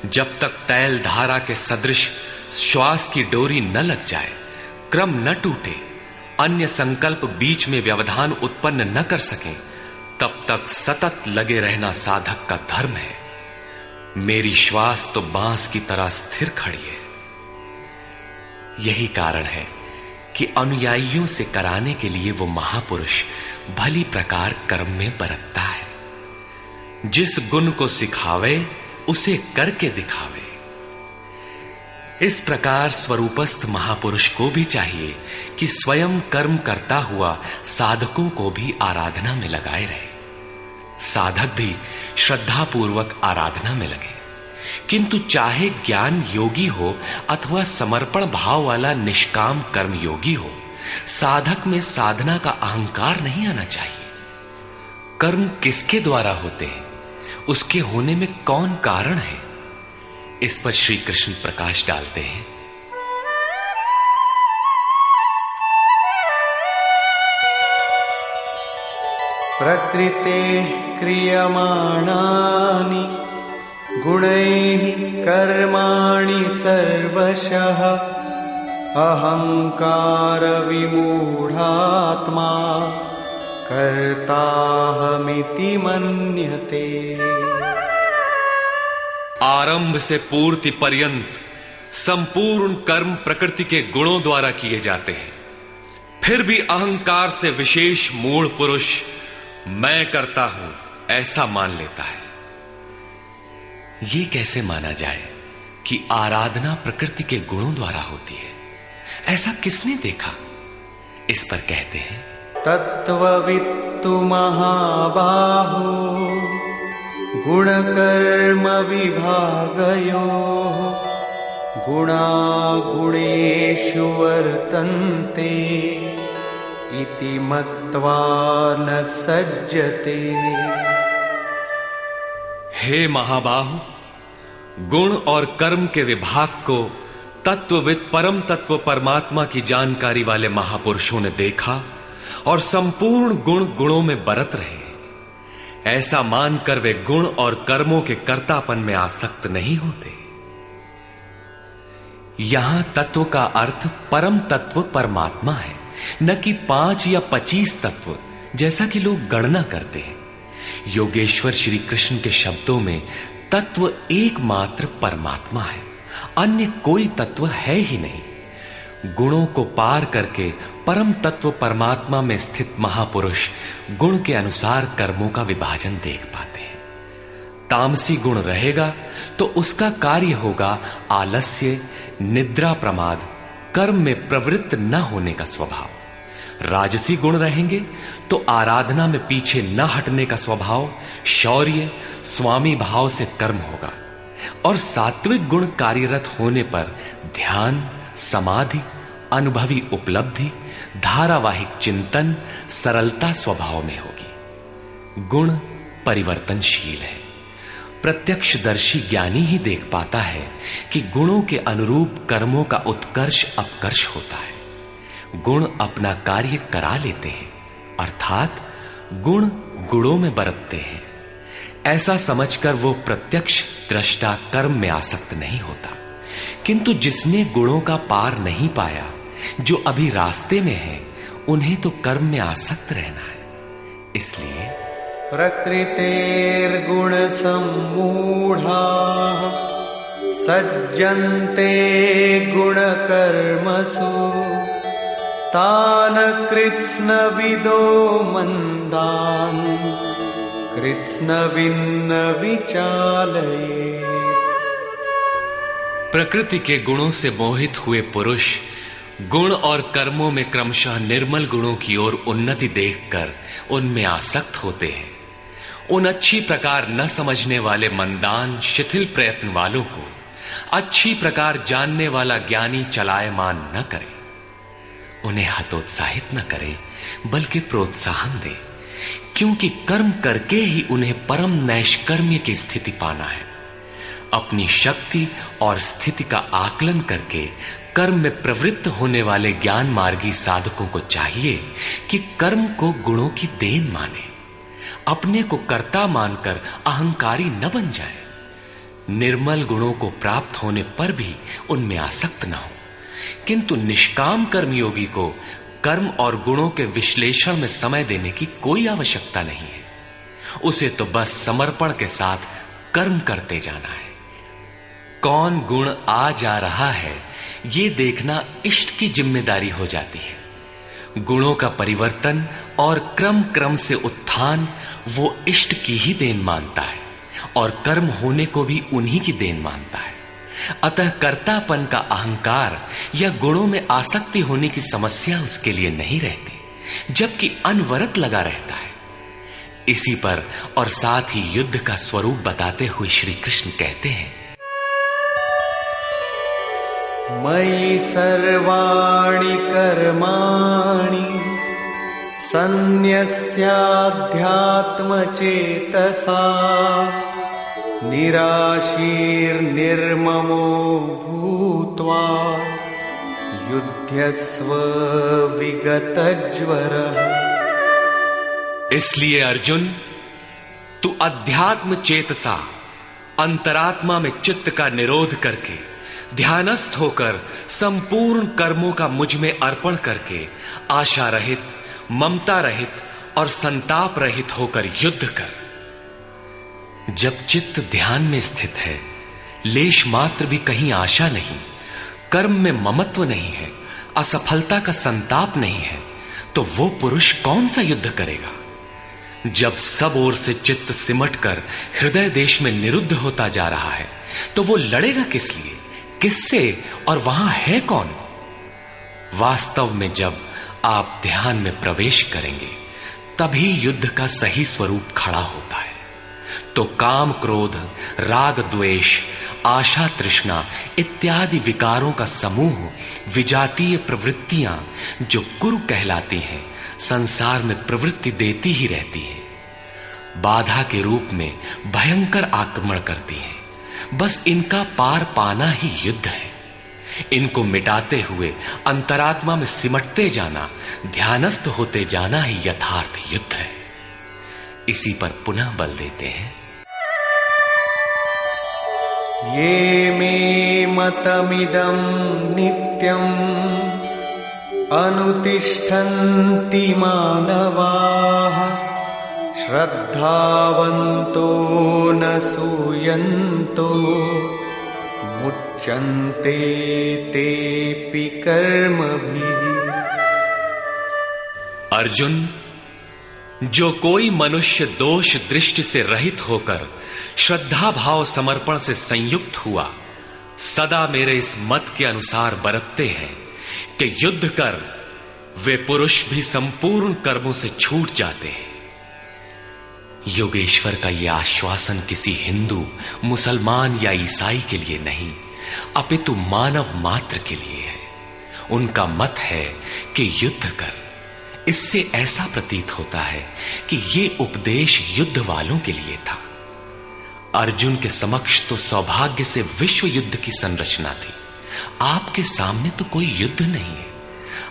जब तक तैल धारा के सदृश श्वास की डोरी न लग जाए, क्रम न टूटे, अन्य संकल्प बीच में व्यवधान उत्पन्न न कर सकें, तब तक सतत लगे रहना साधक का धर्म है। मेरी श्वास तो बांस की तरह स्थिर खड़ी है। यही कारण है कि अनुयायियों से कराने के लिए वो महापुरुष भली प्रकार कर्म में बरतता है। जिस गुण को सिखावे उसे करके दिखावे। इस प्रकार स्वरूपस्थ महापुरुष को भी चाहिए कि स्वयं कर्म करता हुआ साधकों को भी आराधना में लगाए रहे। साधक भी श्रद्धापूर्वक आराधना में लगे, किंतु चाहे ज्ञान योगी हो अथवा समर्पण भाव वाला निष्काम कर्म योगी हो, साधक में साधना का अहंकार नहीं आना चाहिए। कर्म किसके द्वारा होते हैं, उसके होने में कौन कारण है, इस पर श्री कृष्ण प्रकाश डालते हैं। प्रकृते क्रियमाणानि गुणैः कर्माणि सर्वशः अहंकार विमूढ़ात्मा कर्ताहमिति मन्यते। आरंभ से पूर्ति पर्यंत संपूर्ण कर्म प्रकृति के गुणों द्वारा किए जाते हैं। फिर भी अहंकार से विशेष मूढ़ पुरुष मैं करता हूं ऐसा मान लेता है। ये कैसे माना जाए कि आराधना प्रकृति के गुणों द्वारा होती है? ऐसा किसने देखा? इस पर कहते हैं, तत्त्ववित्तु महाबाहो गुणकर्म विभागयोः गुणागुणेषु वर्तन्ते इति मत्वा न सज्जते। हे महाबाहु, गुण और कर्म के विभाग को तत्वविद परम तत्व परमात्मा की जानकारी वाले महापुरुषों ने देखा और संपूर्ण गुण गुणों में बरत रहे हैं। ऐसा मानकर वे गुण और कर्मों के कर्तापन में आसक्त नहीं होते। यहां तत्व का अर्थ परम तत्व परमात्मा है, न कि 5 या 25 तत्व जैसा कि लोग गणना करते हैं। योगेश्वर श्री कृष्ण के शब्दों में तत्व एकमात्र परमात्मा है, अन्य कोई तत्व है ही नहीं। गुणों को पार करके परम तत्व परमात्मा में स्थित महापुरुष गुण के अनुसार कर्मों का विभाजन देख पाते हैं। तामसी गुण रहेगा तो उसका कार्य होगा आलस्य, निद्रा, प्रमाद, कर्म में प्रवृत्त न होने का स्वभाव। राजसी गुण रहेंगे तो आराधना में पीछे न हटने का स्वभाव, शौर्य, स्वामी भाव से कर्म होगा। और सात्विक गुण कार्यरत होने पर ध्यान, समाधि, अनुभवी उपलब्धि, धारावाहिक चिंतन, सरलता स्वभाव में होगी। गुण परिवर्तनशील है। प्रत्यक्षदर्शी ज्ञानी ही देख पाता है कि गुणों के अनुरूप कर्मों का उत्कर्ष अपकर्ष होता है। गुण अपना कार्य करा लेते हैं, अर्थात गुण गुणों में बरतते हैं। ऐसा समझकर वो प्रत्यक्ष दृष्टा कर्म में आसक्त नहीं होता। किंतु जिसने गुणों का पार नहीं पाया, जो अभी रास्ते में है, उन्हें तो कर्म में आसक्त रहना है। इसलिए प्रकृतेर्गुण सम्मूढ़ाः सज्जन्ते गुण कर्मसु तान् कृत्स्नविदो मंदान् कृत्स्नविन्न विचालयेत्। प्रकृति के गुणों से मोहित हुए पुरुष गुण और कर्मों में क्रमशः निर्मल गुणों की ओर उन्नति देखकर उनमें आसक्त होते हैं। उन अच्छी प्रकार न समझने वाले मंदान शिथिल प्रयत्न वालों को अच्छी प्रकार जानने वाला ज्ञानी चलायमान न करे। उन्हें हतोत्साहित न करे, बल्कि प्रोत्साहन दे, क्योंकि कर्म करके ही उन्हें परम नैष्कर्म्य की स्थिति पाना है। अपनी शक्ति और स्थिति का आकलन करके कर्म में प्रवृत्त होने वाले ज्ञान मार्गी साधकों को चाहिए कि कर्म को गुणों की देन माने, अपने को कर्ता मानकर अहंकारी न बन जाए। निर्मल गुणों को प्राप्त होने पर भी उनमें आसक्त न हो। किंतु निष्काम कर्मयोगी को कर्म और गुणों के विश्लेषण में समय देने की कोई आवश्यकता नहीं है। उसे तो बस समर्पण के साथ कर्म करते जाना है। कौन गुण आ जा रहा है, ये देखना इष्ट की जिम्मेदारी हो जाती है। गुणों का परिवर्तन और क्रम क्रम से उत्थान वो इष्ट की ही देन मानता है और कर्म होने को भी उन्हीं की देन मानता है। अतः कर्तापन का अहंकार या गुणों में आसक्ति होने की समस्या उसके लिए नहीं रहती, जबकि अनवरत लगा रहता है। इसी पर और साथ ही युद्ध का स्वरूप बताते हुए श्री कृष्ण कहते हैं, मयि सर्वाणि कर्माणि सन्न्यस्याध्यात्मचेतसा निराशीर्निर्ममो भूत्वा युध्यस्व विगतज्वरः। इसलिए अर्जुन, तू अध्यात्म चेतसा अंतरात्मा में चित्त का निरोध करके ध्यानस्थ होकर संपूर्ण कर्मों का मुझ में अर्पण करके आशा रहित, ममता रहित और संताप रहित होकर युद्ध कर। जब चित्त ध्यान में स्थित है, लेश मात्र भी कहीं आशा नहीं, कर्म में ममत्व नहीं है, असफलता का संताप नहीं है, तो वो पुरुष कौन सा युद्ध करेगा? जब सब ओर से चित्त सिमटकर हृदय देश में निरुद्ध होता जा रहा है, तो वो लड़ेगा किस लिए, किससे, और वहां है कौन? वास्तव में जब आप ध्यान में प्रवेश करेंगे, तभी युद्ध का सही स्वरूप खड़ा होता है। तो काम क्रोध, राग द्वेष, आशा तृष्णा इत्यादि विकारों का समूह, विजातीय प्रवृत्तियां जो कुरु कहलाती हैं, संसार में प्रवृत्ति देती ही रहती है। बाधा के रूप में भयंकर आक्रमण करती हैं। बस इनका पार पाना ही युद्ध है। इनको मिटाते हुए अंतरात्मा में सिमटते जाना, ध्यानस्थ होते जाना ही यथार्थ युद्ध है। इसी पर पुनः बल देते हैं, ये मे मतमिदं नित्यम् अनुतिष्ठन्ति मानवाः श्रद्धावन्तो न सूयन्तो मुच्यन्ते तेऽपि कर्मभिः। अर्जुन, जो कोई मनुष्य दोष दृष्टि से रहित होकर श्रद्धा भाव समर्पण से संयुक्त हुआ, सदा मेरे इस मत के अनुसार बरतते हैं कि युद्ध कर, वे पुरुष भी संपूर्ण कर्मों से छूट जाते हैं। योगेश्वर का यह आश्वासन किसी हिंदू, मुसलमान या ईसाई के लिए नहीं, अपितु मानव मात्र के लिए है। उनका मत है कि युद्ध कर। इससे ऐसा प्रतीत होता है कि यह उपदेश युद्ध वालों के लिए था। अर्जुन के समक्ष तो सौभाग्य से विश्व युद्ध की संरचना थी। आपके सामने तो कोई युद्ध नहीं है।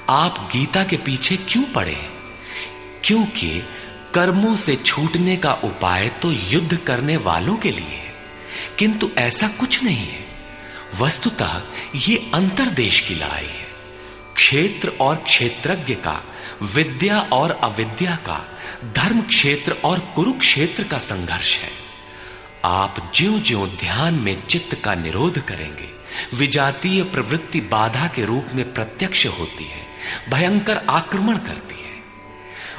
आप गीता के पीछे क्यों पड़े हैं? क्योंकि कर्मों से छूटने का उपाय तो युद्ध करने वालों के लिए है, किंतु ऐसा कुछ नहीं है। वस्तुतः ये अंतर्देश की लड़ाई है। क्षेत्र और क्षेत्रज्ञ का, विद्या और अविद्या का, धर्म क्षेत्र और कुरुक्षेत्र का संघर्ष है। आप ज्यों-ज्यों ध्यान में चित्त का निरोध करेंगे, विजातीय प्रवृत्ति बाधा के रूप में प्रत्यक्ष होती है, भयंकर आक्रमण करती है।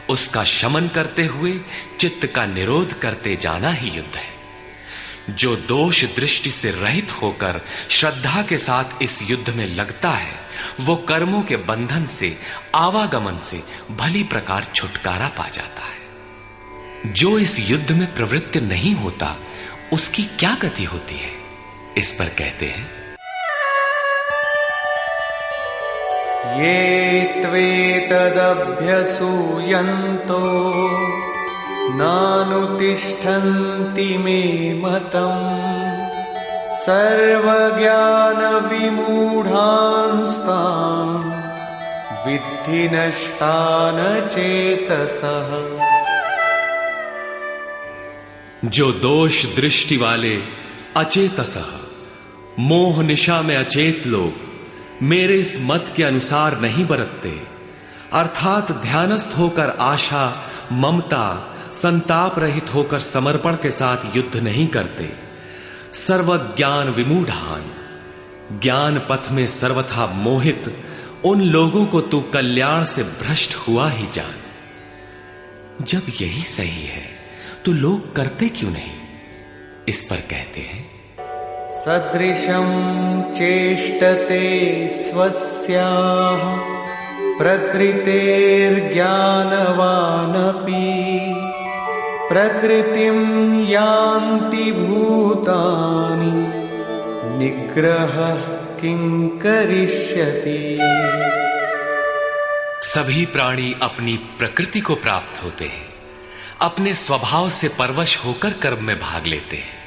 उसका शमन करते हुए चित्त का निरोध करते जाना ही युद्ध है। जो दोष दृष्टि से रहित होकर श्रद्धा के साथ इस युद्ध में लगता है, वो कर्मों के बंधन से, आवागमन से भली प्रकार छुटकारा पा जाता है। जो इस युद्ध में प्रवृत्त नहीं होता, उसकी क्या गति होती है? इस पर कहते हैं, ये त्वेतदभ्यसूयन्तो नानुतिष्ठन्ति मे मतम् सर्वज्ञानविमूढांस्तान् विद्धि नष्टान चेतसः। जो दोष दृष्टि वाले अचेतसः, मोह निशा में अचेत लोग मेरे इस मत के अनुसार नहीं बरतते, अर्थात ध्यानस्थ होकर आशा, ममता, संताप रहित होकर समर्पण के साथ युद्ध नहीं करते, सर्वज्ञान विमूढ़ान, ज्ञान पथ में सर्वथा मोहित उन लोगों को तू कल्याण से भ्रष्ट हुआ ही जान। जब यही सही है तो लोग करते क्यों नहीं? इस पर कहते हैं, सदृशं चेष्टते स्वस्याः प्रकृतेर्ज्ञानवानपि प्रकृतिं यान्ति भूतानि निग्रह किं करिष्यति। सभी प्राणी अपनी प्रकृति को प्राप्त होते हैं, अपने स्वभाव से परवश होकर कर्म में भाग लेते हैं।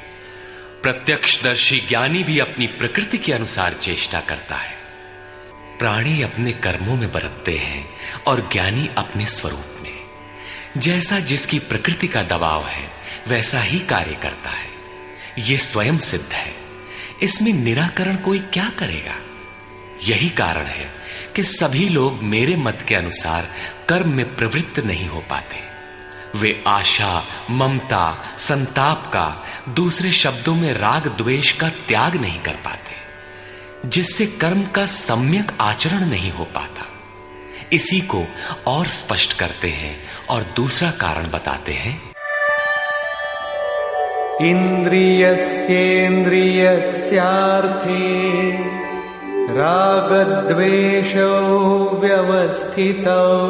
प्रत्यक्षदर्शी ज्ञानी भी अपनी प्रकृति के अनुसार चेष्टा करता है। प्राणी अपने कर्मों में बरतते हैं और ज्ञानी अपने स्वरूप में। जैसा जिसकी प्रकृति का दबाव है, वैसा ही कार्य करता है। यह स्वयं सिद्ध है। इसमें निराकरण कोई क्या करेगा? यही कारण है कि सभी लोग मेरे मत के अनुसार कर्म में प्रवृत्त नहीं हो पाते। वे आशा, ममता, संताप का, दूसरे शब्दों में राग द्वेष का त्याग नहीं कर पाते, जिससे कर्म का सम्यक आचरण नहीं हो पाता। इसी को और स्पष्ट करते हैं और दूसरा कारण बताते हैं, इंद्रियस्येन्द्रियस्यार्थे रागद्वेषौ व्यवस्थितौ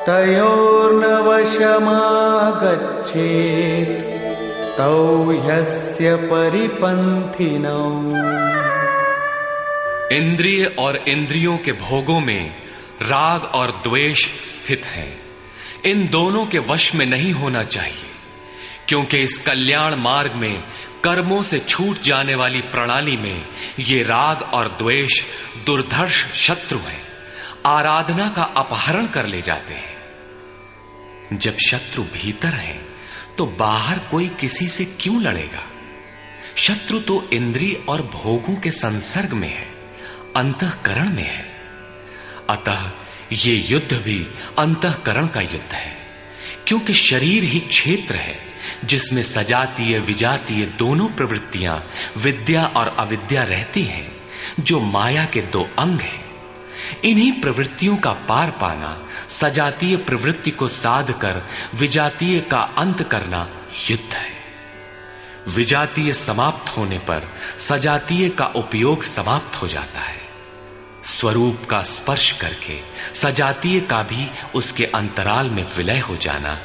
तयोर्न वशमागच्छेत् तौ ह्यस्य परिपन्थिनौ। इंद्रिय और इंद्रियों के भोगों में राग और द्वेष स्थित हैं। इन दोनों के वश में नहीं होना चाहिए, क्योंकि इस कल्याण मार्ग में कर्मों से छूट जाने वाली प्रणाली में ये राग और द्वेष दुर्धर्ष शत्रु हैं, आराधना का अपहरण कर ले जाते हैं। जब शत्रु भीतर है तो बाहर कोई किसी से क्यों लड़ेगा? शत्रु तो इंद्रिय और भोगों के संसर्ग में है, अंतःकरण में है। अतः ये युद्ध भी अंतःकरण का युद्ध है, क्योंकि शरीर ही क्षेत्र है जिसमें सजातीय विजातीय दोनों प्रवृत्तियां, विद्या और अविद्या रहती हैं, जो माया के दो अंग हैं। इन्हीं प्रवृत्तियों का पार पाना, सजातीय प्रवृत्ति को साध कर विजातीय का अंत करना युद्ध है। विजातीय समाप्त होने पर सजातीय का उपयोग समाप्त हो जाता है। स्वरूप का स्पर्श करके सजातीय का भी उसके अंतराल में विलय हो जाना,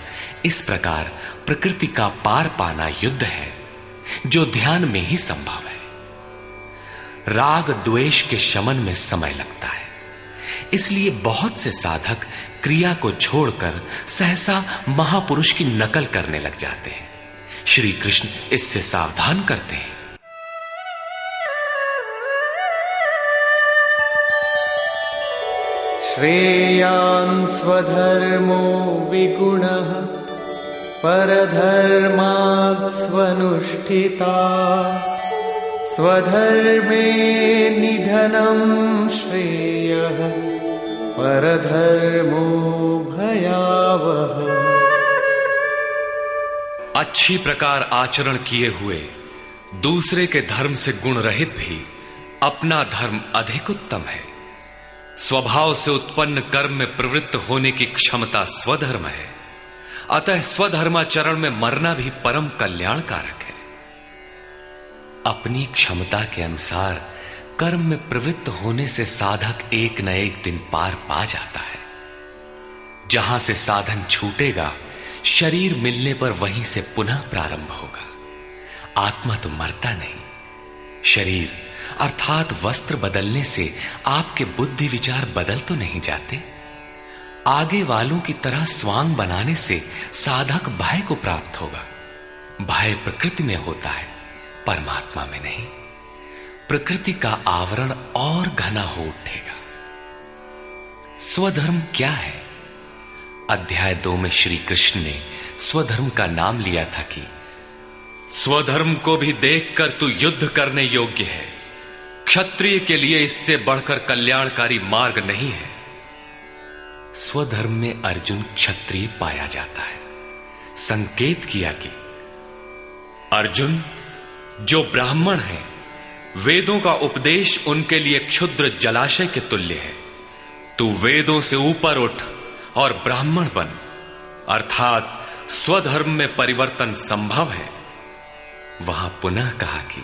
इस प्रकार प्रकृति का पार पाना युद्ध है, जो ध्यान में ही संभव है। राग द्वेष के शमन में समय लगता है। इसलिए बहुत से साधक क्रिया को छोड़कर सहसा महापुरुष की नकल करने लग जाते हैं। श्री कृष्ण इससे सावधान करते हैं। श्रेयान् स्वधर्मो विगुणः परधर्मात् स्वनुष्ठिता स्वधर्मे निधनं श्रेयः परधर्मो भयावह। अच्छी प्रकार आचरण किए हुए दूसरे के धर्म से गुण रहित भी अपना धर्म अधिक उत्तम है। स्वभाव से उत्पन्न कर्म में प्रवृत्त होने की क्षमता स्वधर्म है। अतः स्वधर्माचरण में मरना भी परम कल्याणकारक है। अपनी क्षमता के अनुसार कर्म में प्रवृत्त होने से साधक एक न एक दिन पार पा जाता है। जहां से साधन छूटेगा, शरीर मिलने पर वहीं से पुनः प्रारंभ होगा। आत्मा तो मरता नहीं। शरीर अर्थात वस्त्र बदलने से आपके बुद्धि विचार बदल तो नहीं जाते। आगे वालों की तरह स्वांग बनाने से साधक भय को प्राप्त होगा। भय प्रकृति में होता है, परमात्मा में नहीं। प्रकृति का आवरण और घना हो उठेगा। स्वधर्म क्या है? अध्याय 2 में श्री कृष्ण ने स्वधर्म का नाम लिया था कि स्वधर्म को भी देखकर तू युद्ध करने योग्य है। क्षत्रिय के लिए इससे बढ़कर कल्याणकारी मार्ग नहीं है। स्वधर्म में अर्जुन क्षत्रिय पाया जाता है। संकेत किया कि अर्जुन, जो ब्राह्मण है, वेदों का उपदेश उनके लिए क्षुद्र जलाशय के तुल्य है। तू वेदों से ऊपर उठ और ब्राह्मण बन, अर्थात स्वधर्म में परिवर्तन संभव है। वहां पुनः कहा कि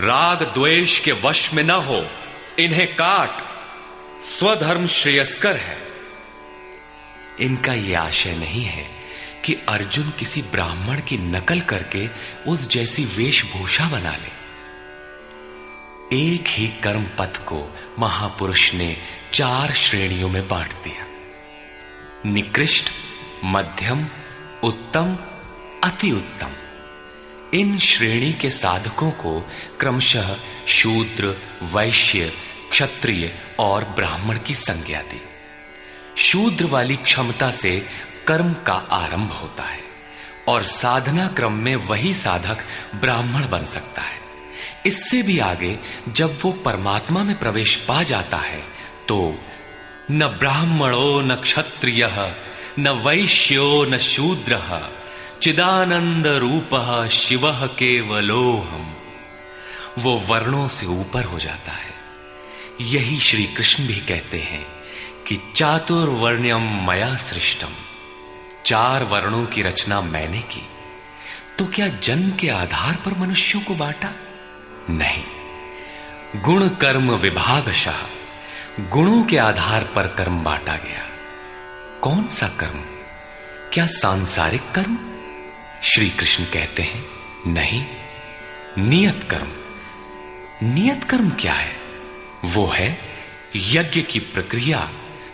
राग द्वेष के वश में न हो, इन्हें काट, स्वधर्म श्रेयस्कर है। इनका यह आशय नहीं है कि अर्जुन किसी ब्राह्मण की नकल करके उस जैसी वेशभूषा बना ले। एक ही कर्म पथ को महापुरुष ने 4 श्रेणियों में बांट दिया: निकृष्ट, मध्यम, उत्तम, अति उत्तम। इन श्रेणी के साधकों को क्रमशः शूद्र, वैश्य, क्षत्रिय और ब्राह्मण की संज्ञा दी। शूद्र वाली क्षमता से कर्म का आरंभ होता है और साधना क्रम में वही साधक ब्राह्मण बन सकता है। इससे भी आगे जब वो परमात्मा में प्रवेश पा जाता है तो न ब्राह्मणो न क्षत्रियः न वैश्यो न शूद्रः चिदानंद रूपः शिवः केवलोहम्। वो वर्णों से ऊपर हो जाता है। यही श्री कृष्ण भी कहते हैं कि चातुर्वर्ण्यम मया सृष्टम। 4 वर्णों की रचना मैंने की। तो क्या जन्म के आधार पर मनुष्यों को बांटा? नहीं, गुण कर्म विभागशः गुणों के आधार पर कर्म बांटा गया। कौन सा कर्म? क्या सांसारिक कर्म? श्री कृष्ण कहते हैं नहीं, नियत कर्म। नियत कर्म क्या है? वो है यज्ञ की प्रक्रिया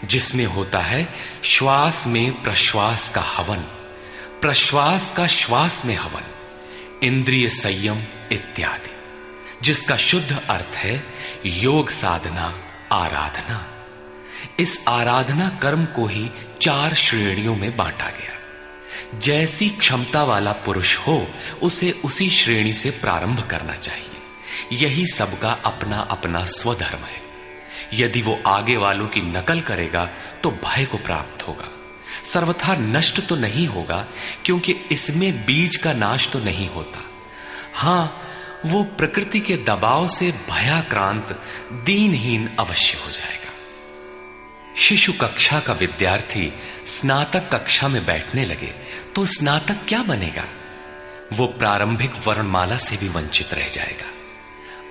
जिसमें होता है श्वास में प्रश्वास का हवन, प्रश्वास का श्वास में हवन, इंद्रिय संयम इत्यादि, जिसका शुद्ध अर्थ है योग साधना, आराधना। इस आराधना कर्म को ही 4 श्रेणियों में बांटा गया। जैसी क्षमता वाला पुरुष हो उसे उसी श्रेणी से प्रारंभ करना चाहिए। यही सबका अपना अपना स्वधर्म है। यदि वो आगे वालों की नकल करेगा तो भय को प्राप्त होगा। सर्वथा नष्ट तो नहीं होगा, क्योंकि इसमें बीज का नाश तो नहीं होता। हां, वो प्रकृति के दबाव से भयाक्रांत, दीनहीन अवश्य हो जाएगा। शिशु कक्षा का विद्यार्थी स्नातक कक्षा में बैठने लगे तो स्नातक क्या बनेगा? वो प्रारंभिक वर्णमाला से भी वंचित रह जाएगा।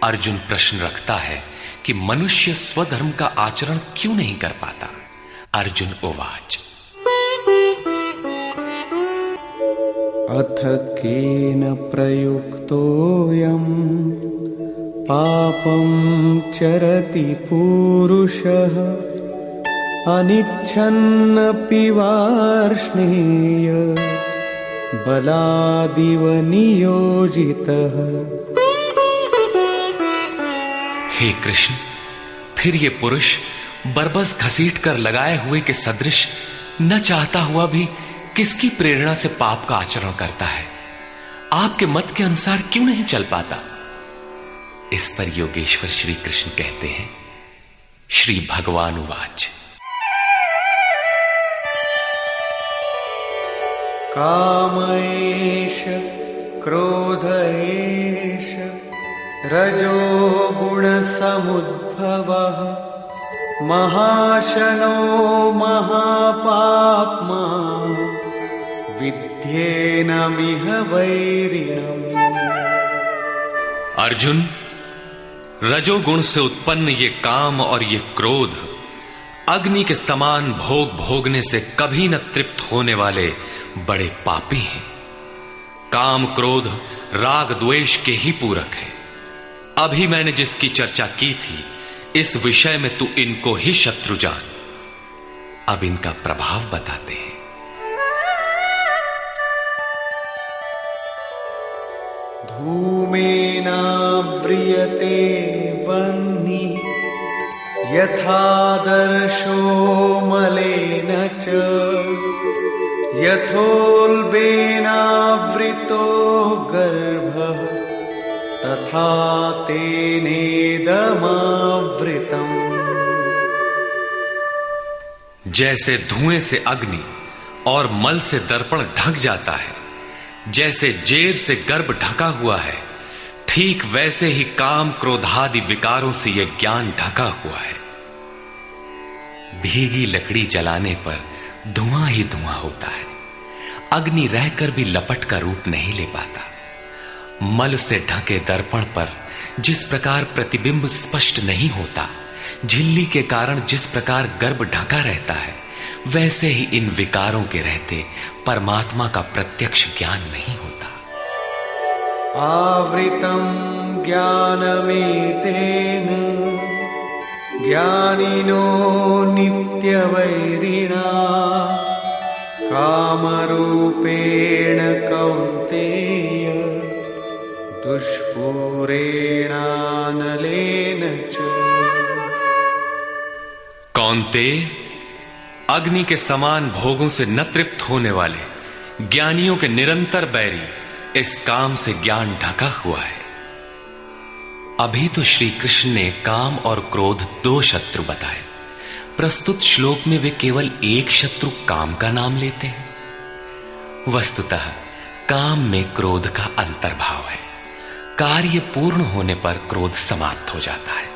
अर्जुन प्रश्न रखता है कि मनुष्य स्वधर्म का आचरण क्यों नहीं कर पाता? अर्जुन उवाच अथ केन प्रयुक्तोऽयम् पापं चरति पूरुषः अनिच्छन्नपि वार्ष्णेय बलादिव नियोजितः। हे कृष्ण, फिर ये पुरुष बरबस घसीट कर लगाए हुए के सदृश न चाहता हुआ भी किसकी प्रेरणा से पाप का आचरण करता है? आपके मत के अनुसार क्यों नहीं चल पाता? इस पर योगेश्वर श्री कृष्ण कहते हैं, श्री भगवान उवाच। काम एष क्रोध एष रजो गुण समुद्भवः महाशनो महापाप्मा विद्येनमिह वैरिणम्। अर्जुन, रजोगुण से उत्पन्न ये काम और ये क्रोध अग्नि के समान भोग भोगने से कभी न तृप्त होने वाले बड़े पापी हैं। काम क्रोध राग द्वेष के ही पूरक हैं। अभी मैंने जिसकी चर्चा की थी, इस विषय में तू इनको ही शत्रु जान। अब इनका प्रभाव बताते हैं। धूमेनाव्रियते वह्निः यथादर्शो मलेन च यथोल्बेनावृतो गर्भः तथा तेनेदमावृतम्। जैसे धुएं से अग्नि और मल से दर्पण ढक जाता है, जैसे जेर से गर्भ ढका हुआ है, ठीक वैसे ही काम क्रोधादि विकारों से यह ज्ञान ढका हुआ है। भीगी लकड़ी जलाने पर धुआं ही धुआं होता है। अग्नि रहकर भी लपट का रूप नहीं ले पाता। मल से ढके दर्पण पर जिस प्रकार प्रतिबिंब स्पष्ट नहीं होता, झिल्ली के कारण जिस प्रकार गर्भ ढका रहता है, वैसे ही इन विकारों के रहते परमात्मा का प्रत्यक्ष ज्ञान नहीं होता। आवृतं ज्ञानमेतेन ज्ञानिनो नित्यवैरिणा कामरूपेण कौन्तेय दुष्पूरेणानलेन च। कौन्तेय, अग्नि के समान भोगों से न तृप्त होने वाले ज्ञानियों के निरंतर बैरी इस काम से ज्ञान ढका हुआ है। अभी तो श्री कृष्ण ने काम और क्रोध दो शत्रु बताए। प्रस्तुत श्लोक में वे केवल एक शत्रु काम का नाम लेते हैं। वस्तुतः काम में क्रोध का अंतर्भाव है। कार्य पूर्ण होने पर क्रोध समाप्त हो जाता है,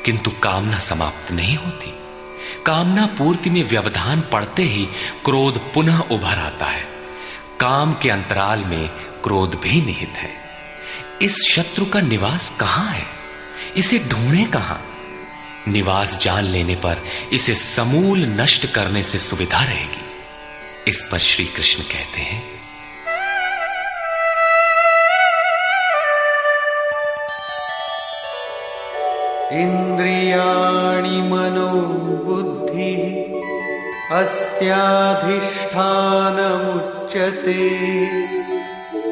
किंतु कामना समाप्त नहीं होती। कामना पूर्ति में व्यवधान पड़ते ही क्रोध पुनः उभर आता है। काम के अंतराल में क्रोध भी निहित है। इस शत्रु का निवास कहां है? इसे ढूंढे कहां? निवास जान लेने पर इसे समूल नष्ट करने से सुविधा रहेगी। इस पर श्री कृष्ण कहते हैं, इंद्रियाणि मनो बुद्धि अस्याधिष्ठानमुच्यते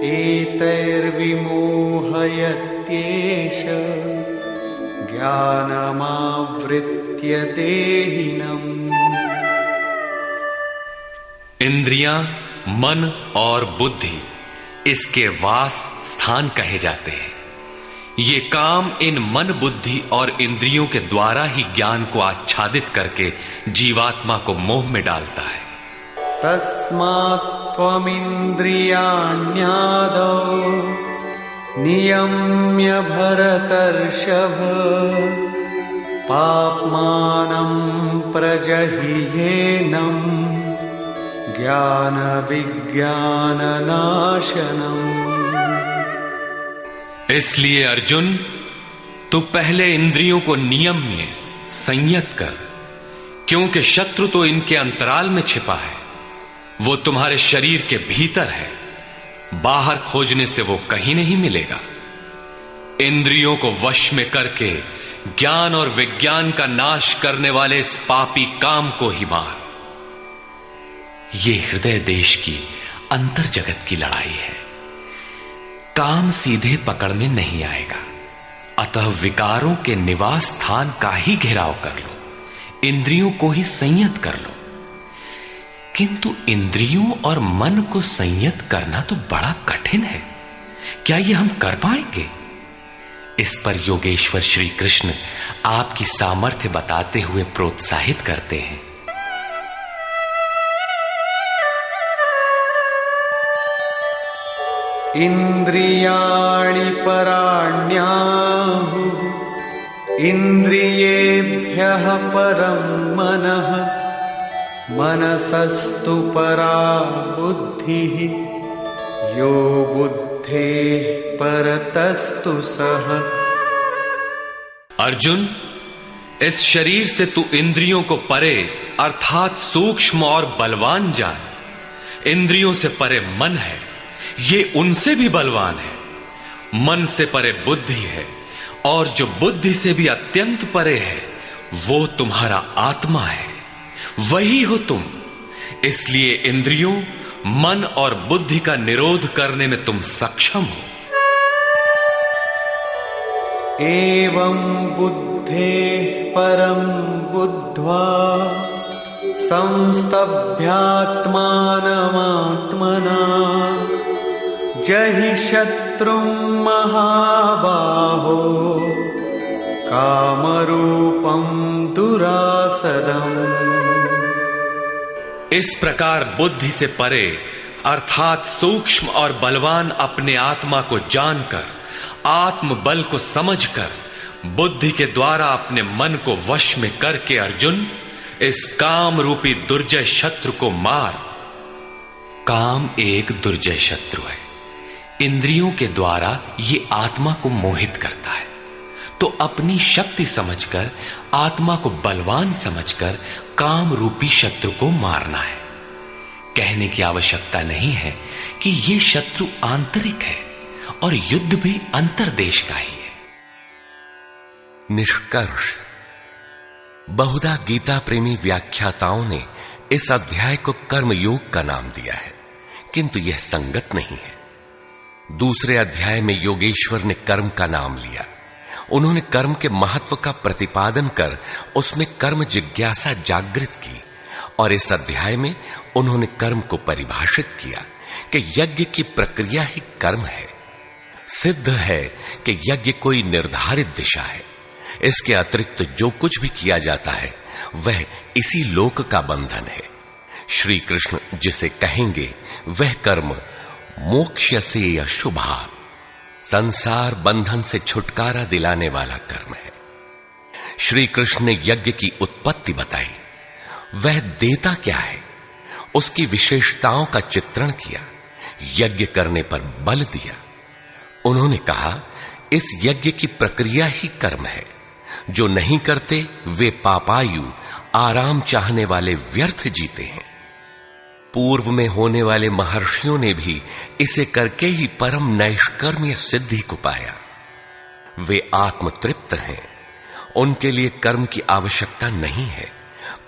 एतैर्विमोहयत्येष ज्ञानमावृत्य देहिनम्। इंद्रियां, मन और बुद्धि इसके वास स्थान कहे जाते हैं। ये काम इन मन, बुद्धि और इंद्रियों के द्वारा ही ज्ञान को आच्छादित करके जीवात्मा को मोह में डालता है। तस्मात् त्वमिन्द्रियाण्यादौ नियम्य भरतर्षभ पाप्मानं प्रजह्येनं ज्ञान विज्ञाननाशनम्। इसलिए अर्जुन, तू पहले इंद्रियों को नियम्य संयत कर, क्योंकि शत्रु तो इनके अंतराल में छिपा है। वो तुम्हारे शरीर के भीतर है, बाहर खोजने से वो कहीं नहीं मिलेगा। इंद्रियों को वश में करके ज्ञान और विज्ञान का नाश करने वाले इस पापी काम को ही मार। ये हृदय देश की अंतर जगत की लड़ाई है। काम सीधे पकड़ में नहीं आएगा, अतः विकारों के निवास स्थान का ही घेराव कर लो, इंद्रियों को ही संयत कर लो। किंतु इंद्रियों और मन को संयत करना तो बड़ा कठिन है। क्या ये हम कर पाएंगे? इस पर योगेश्वर श्री कृष्ण आपकी सामर्थ्य बताते हुए प्रोत्साहित करते हैं। इंद्रियाणि पराण्याहुः इंद्रियेभ्यः परं मनः मनसस्तु परा बुद्धिः यो बुद्धेः परतस्तु सः। अर्जुन, इस शरीर से तू इंद्रियों को परे अर्थात सूक्ष्म और बलवान जान। इंद्रियों से परे मन है, ये उनसे भी बलवान है। मन से परे बुद्धि है, और जो बुद्धि से भी अत्यंत परे है वो तुम्हारा आत्मा है, वही हो तुम। इसलिए इंद्रियों, मन और बुद्धि का निरोध करने में तुम सक्षम हो। एवं बुद्धेः परं बुद्ध्वा संस्तभ्यात्मानमात्मना जहि शत्रुं महाबाहो कामरूपं दुरासदम्। इस प्रकार बुद्धि से परे अर्थात सूक्ष्म और बलवान अपने आत्मा को जानकर, आत्म बल को समझकर, बुद्धि के द्वारा अपने मन को वश में करके अर्जुन, इस काम रूपी दुर्जय शत्रु को मार। काम एक दुर्जय शत्रु है। इंद्रियों के द्वारा ये आत्मा को मोहित करता है, तो अपनी शक्ति समझकर, आत्मा को बलवान समझकर काम रूपी शत्रु को मारना है। कहने की आवश्यकता नहीं है कि ये शत्रु आंतरिक है और युद्ध भी अंतर्देश का ही है। निष्कर्ष, बहुधा गीता प्रेमी व्याख्याताओं ने इस अध्याय को कर्मयोग का नाम दिया है, किंतु यह संगत नहीं है। दूसरे अध्याय में योगेश्वर ने कर्म का नाम लिया। उन्होंने कर्म के महत्व का प्रतिपादन कर उसमें कर्म जिज्ञासा जागृत की, और इस अध्याय में उन्होंने कर्म को परिभाषित किया कि यज्ञ की प्रक्रिया ही कर्म है। सिद्ध है कि यज्ञ कोई निर्धारित दिशा है। इसके अतिरिक्त जो कुछ भी किया जाता है वह इसी लोक का बंधन है। श्री कृष्ण जिसे कहेंगे वह कर्म मोक्ष से अशुभा, संसार बंधन से छुटकारा दिलाने वाला कर्म है। श्री कृष्ण ने यज्ञ की उत्पत्ति बताई, वह देता क्या है, उसकी विशेषताओं का चित्रण किया, यज्ञ करने पर बल दिया। उन्होंने कहा इस यज्ञ की प्रक्रिया ही कर्म है। जो नहीं करते वे पापायु, आराम चाहने वाले व्यर्थ जीते हैं। पूर्व में होने वाले महर्षियों ने भी इसे करके ही परम नैष्कर्म्य सिद्धि को पाया। वे आत्मतृप्त हैं, उनके लिए कर्म की आवश्यकता नहीं है।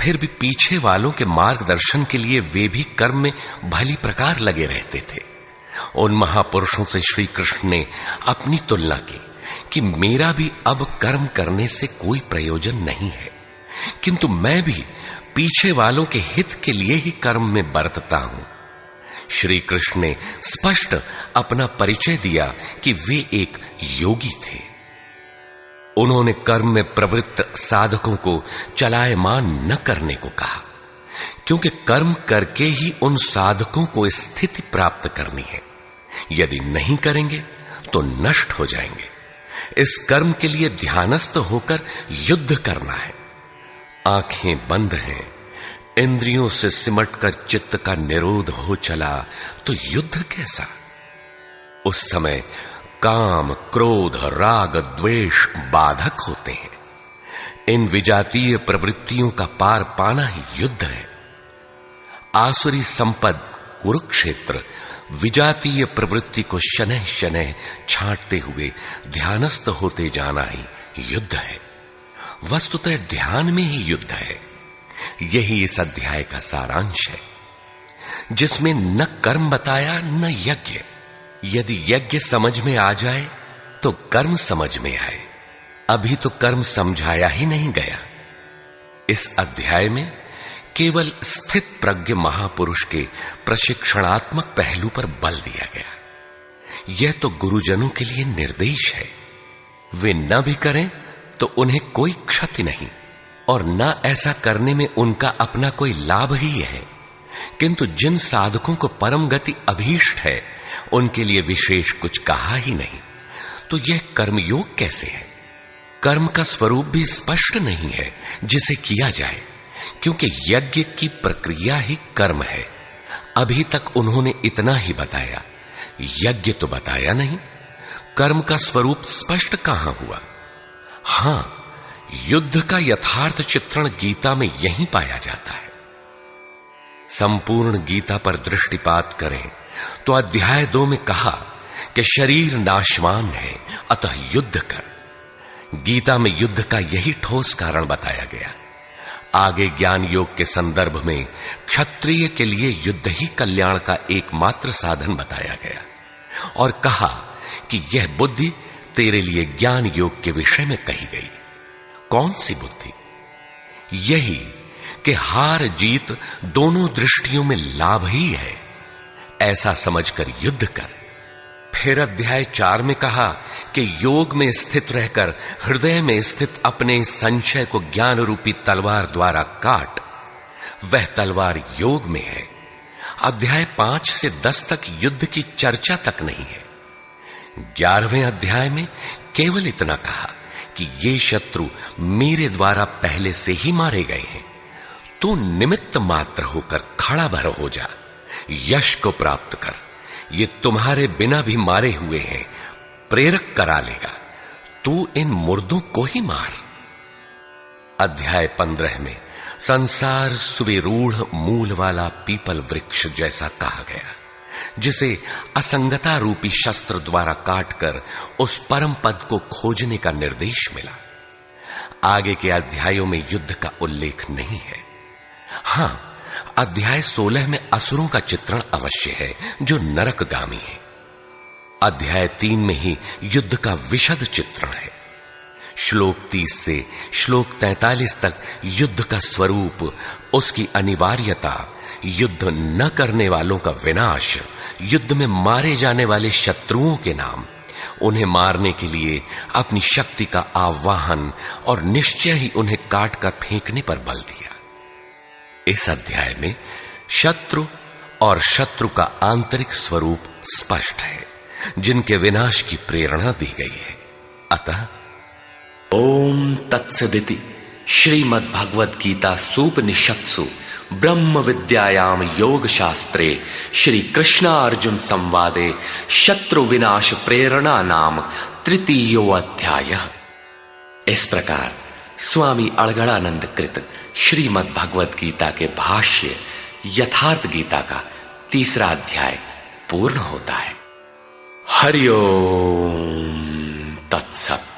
फिर भी पीछे वालों के मार्गदर्शन के लिए वे भी कर्म में भली प्रकार लगे रहते थे। उन महापुरुषों से श्री कृष्ण ने अपनी तुलना की कि मेरा भी अब कर्म करने से कोई प्रयोजन नहीं है, किंतु मैं भी पीछे वालों के हित के लिए ही कर्म में बरतता हूं। श्री कृष्ण ने स्पष्ट अपना परिचय दिया कि वे एक योगी थे। उन्होंने कर्म में प्रवृत्त साधकों को चलायमान न करने को कहा, क्योंकि कर्म करके ही उन साधकों को स्थिति प्राप्त करनी है। यदि नहीं करेंगे तो नष्ट हो जाएंगे। इस कर्म के लिए ध्यानस्थ होकर युद्ध करना है। आंखें बंद हैं, इंद्रियों से सिमटकर चित्त का निरोध हो चला तो युद्ध कैसा। उस समय काम, क्रोध, राग, द्वेष बाधक होते हैं। इन विजातीय प्रवृत्तियों का पार पाना ही युद्ध है। आसुरी संपद कुरुक्षेत्र विजातीय प्रवृत्ति को शनैः शनैः छांटते हुए ध्यानस्थ होते जाना ही युद्ध है। वस्तुतः ध्यान में ही युद्ध है। यही इस अध्याय का सारांश है, जिसमें न कर्म बताया न यज्ञ। यदि यज्ञ समझ में आ जाए तो कर्म समझ में आए। अभी तो कर्म समझाया ही नहीं गया। इस अध्याय में केवल स्थित प्रज्ञ महापुरुष के प्रशिक्षणात्मक पहलू पर बल दिया गया। यह तो गुरुजनों के लिए निर्देश है। वे न भी करें तो उन्हें कोई क्षति नहीं, और न ऐसा करने में उनका अपना कोई लाभ ही है। किंतु जिन साधकों को परम गति अभीष्ट है, उनके लिए विशेष कुछ कहा ही नहीं। तो यह कर्मयोग कैसे है? कर्म का स्वरूप भी स्पष्ट नहीं है जिसे किया जाए, क्योंकि यज्ञ की प्रक्रिया ही कर्म है। अभी तक उन्होंने इतना ही बताया, यज्ञ तो बताया नहीं। कर्म का स्वरूप स्पष्ट कहां हुआ? हां, युद्ध का यथार्थ चित्रण गीता में यहीं पाया जाता है। संपूर्ण गीता पर दृष्टिपात करें तो अध्याय 2 में कहा कि शरीर नाशवान है, अतः युद्ध कर। गीता में युद्ध का यही ठोस कारण बताया गया। आगे ज्ञान योग के संदर्भ में क्षत्रिय के लिए युद्ध ही कल्याण का एकमात्र साधन बताया गया, और कहा कि यह बुद्धि तेरे लिए ज्ञान योग के विषय में कही गई। कौन सी बुद्धि? यही कि हार जीत दोनों दृष्टियों में लाभ ही है, ऐसा समझकर युद्ध कर। फिर अध्याय 4 में कहा कि योग में स्थित रहकर हृदय में स्थित अपने संशय को ज्ञान रूपी तलवार द्वारा काट। वह तलवार योग में है। अध्याय 5 से 10 तक युद्ध की चर्चा तक नहीं है। 11वें अध्याय में केवल इतना कहा कि ये शत्रु मेरे द्वारा पहले से ही मारे गए हैं। तू निमित्त मात्र होकर खड़ा भर हो जा, यश को प्राप्त कर। ये तुम्हारे बिना भी मारे हुए हैं, प्रेरक करा लेगा। तू इन मुर्दों को ही मार। अध्याय 15 में संसार सुविरूढ़ मूल वाला पीपल वृक्ष जैसा कहा गया, जिसे असंगता रूपी शस्त्र द्वारा काटकर उस परम पद को खोजने का निर्देश मिला। आगे के अध्यायों में युद्ध का उल्लेख नहीं है। हां, अध्याय 16 में असुरों का चित्रण अवश्य है, जो नरकगामी है। अध्याय 3 में ही युद्ध का विशद चित्रण है। श्लोक 30 से श्लोक 43 तक युद्ध का स्वरूप, उसकी अनिवार्यता, युद्ध न करने वालों का विनाश, युद्ध में मारे जाने वाले शत्रुओं के नाम, उन्हें मारने के लिए अपनी शक्ति का आह्वान और निश्चय ही उन्हें काटकर फेंकने पर बल दिया। इस अध्याय में शत्रु और शत्रु का आंतरिक स्वरूप स्पष्ट है, जिनके विनाश की प्रेरणा दी गई है। अतः ओम तत्सदिति श्रीमद् भगवद गीता सूपनिषत्सु ब्रह्म विद्यायाम योग शास्त्रे श्री कृष्णार्जुन संवादे शत्रु विनाश प्रेरणा नाम तृतीयो अध्याय। इस प्रकार स्वामी अड़गड़ानंद कृत श्रीमद् भगवद गीता के भाष्य यथार्थ गीता का 3रा अध्याय पूर्ण होता है। हरि ओम तत्सत।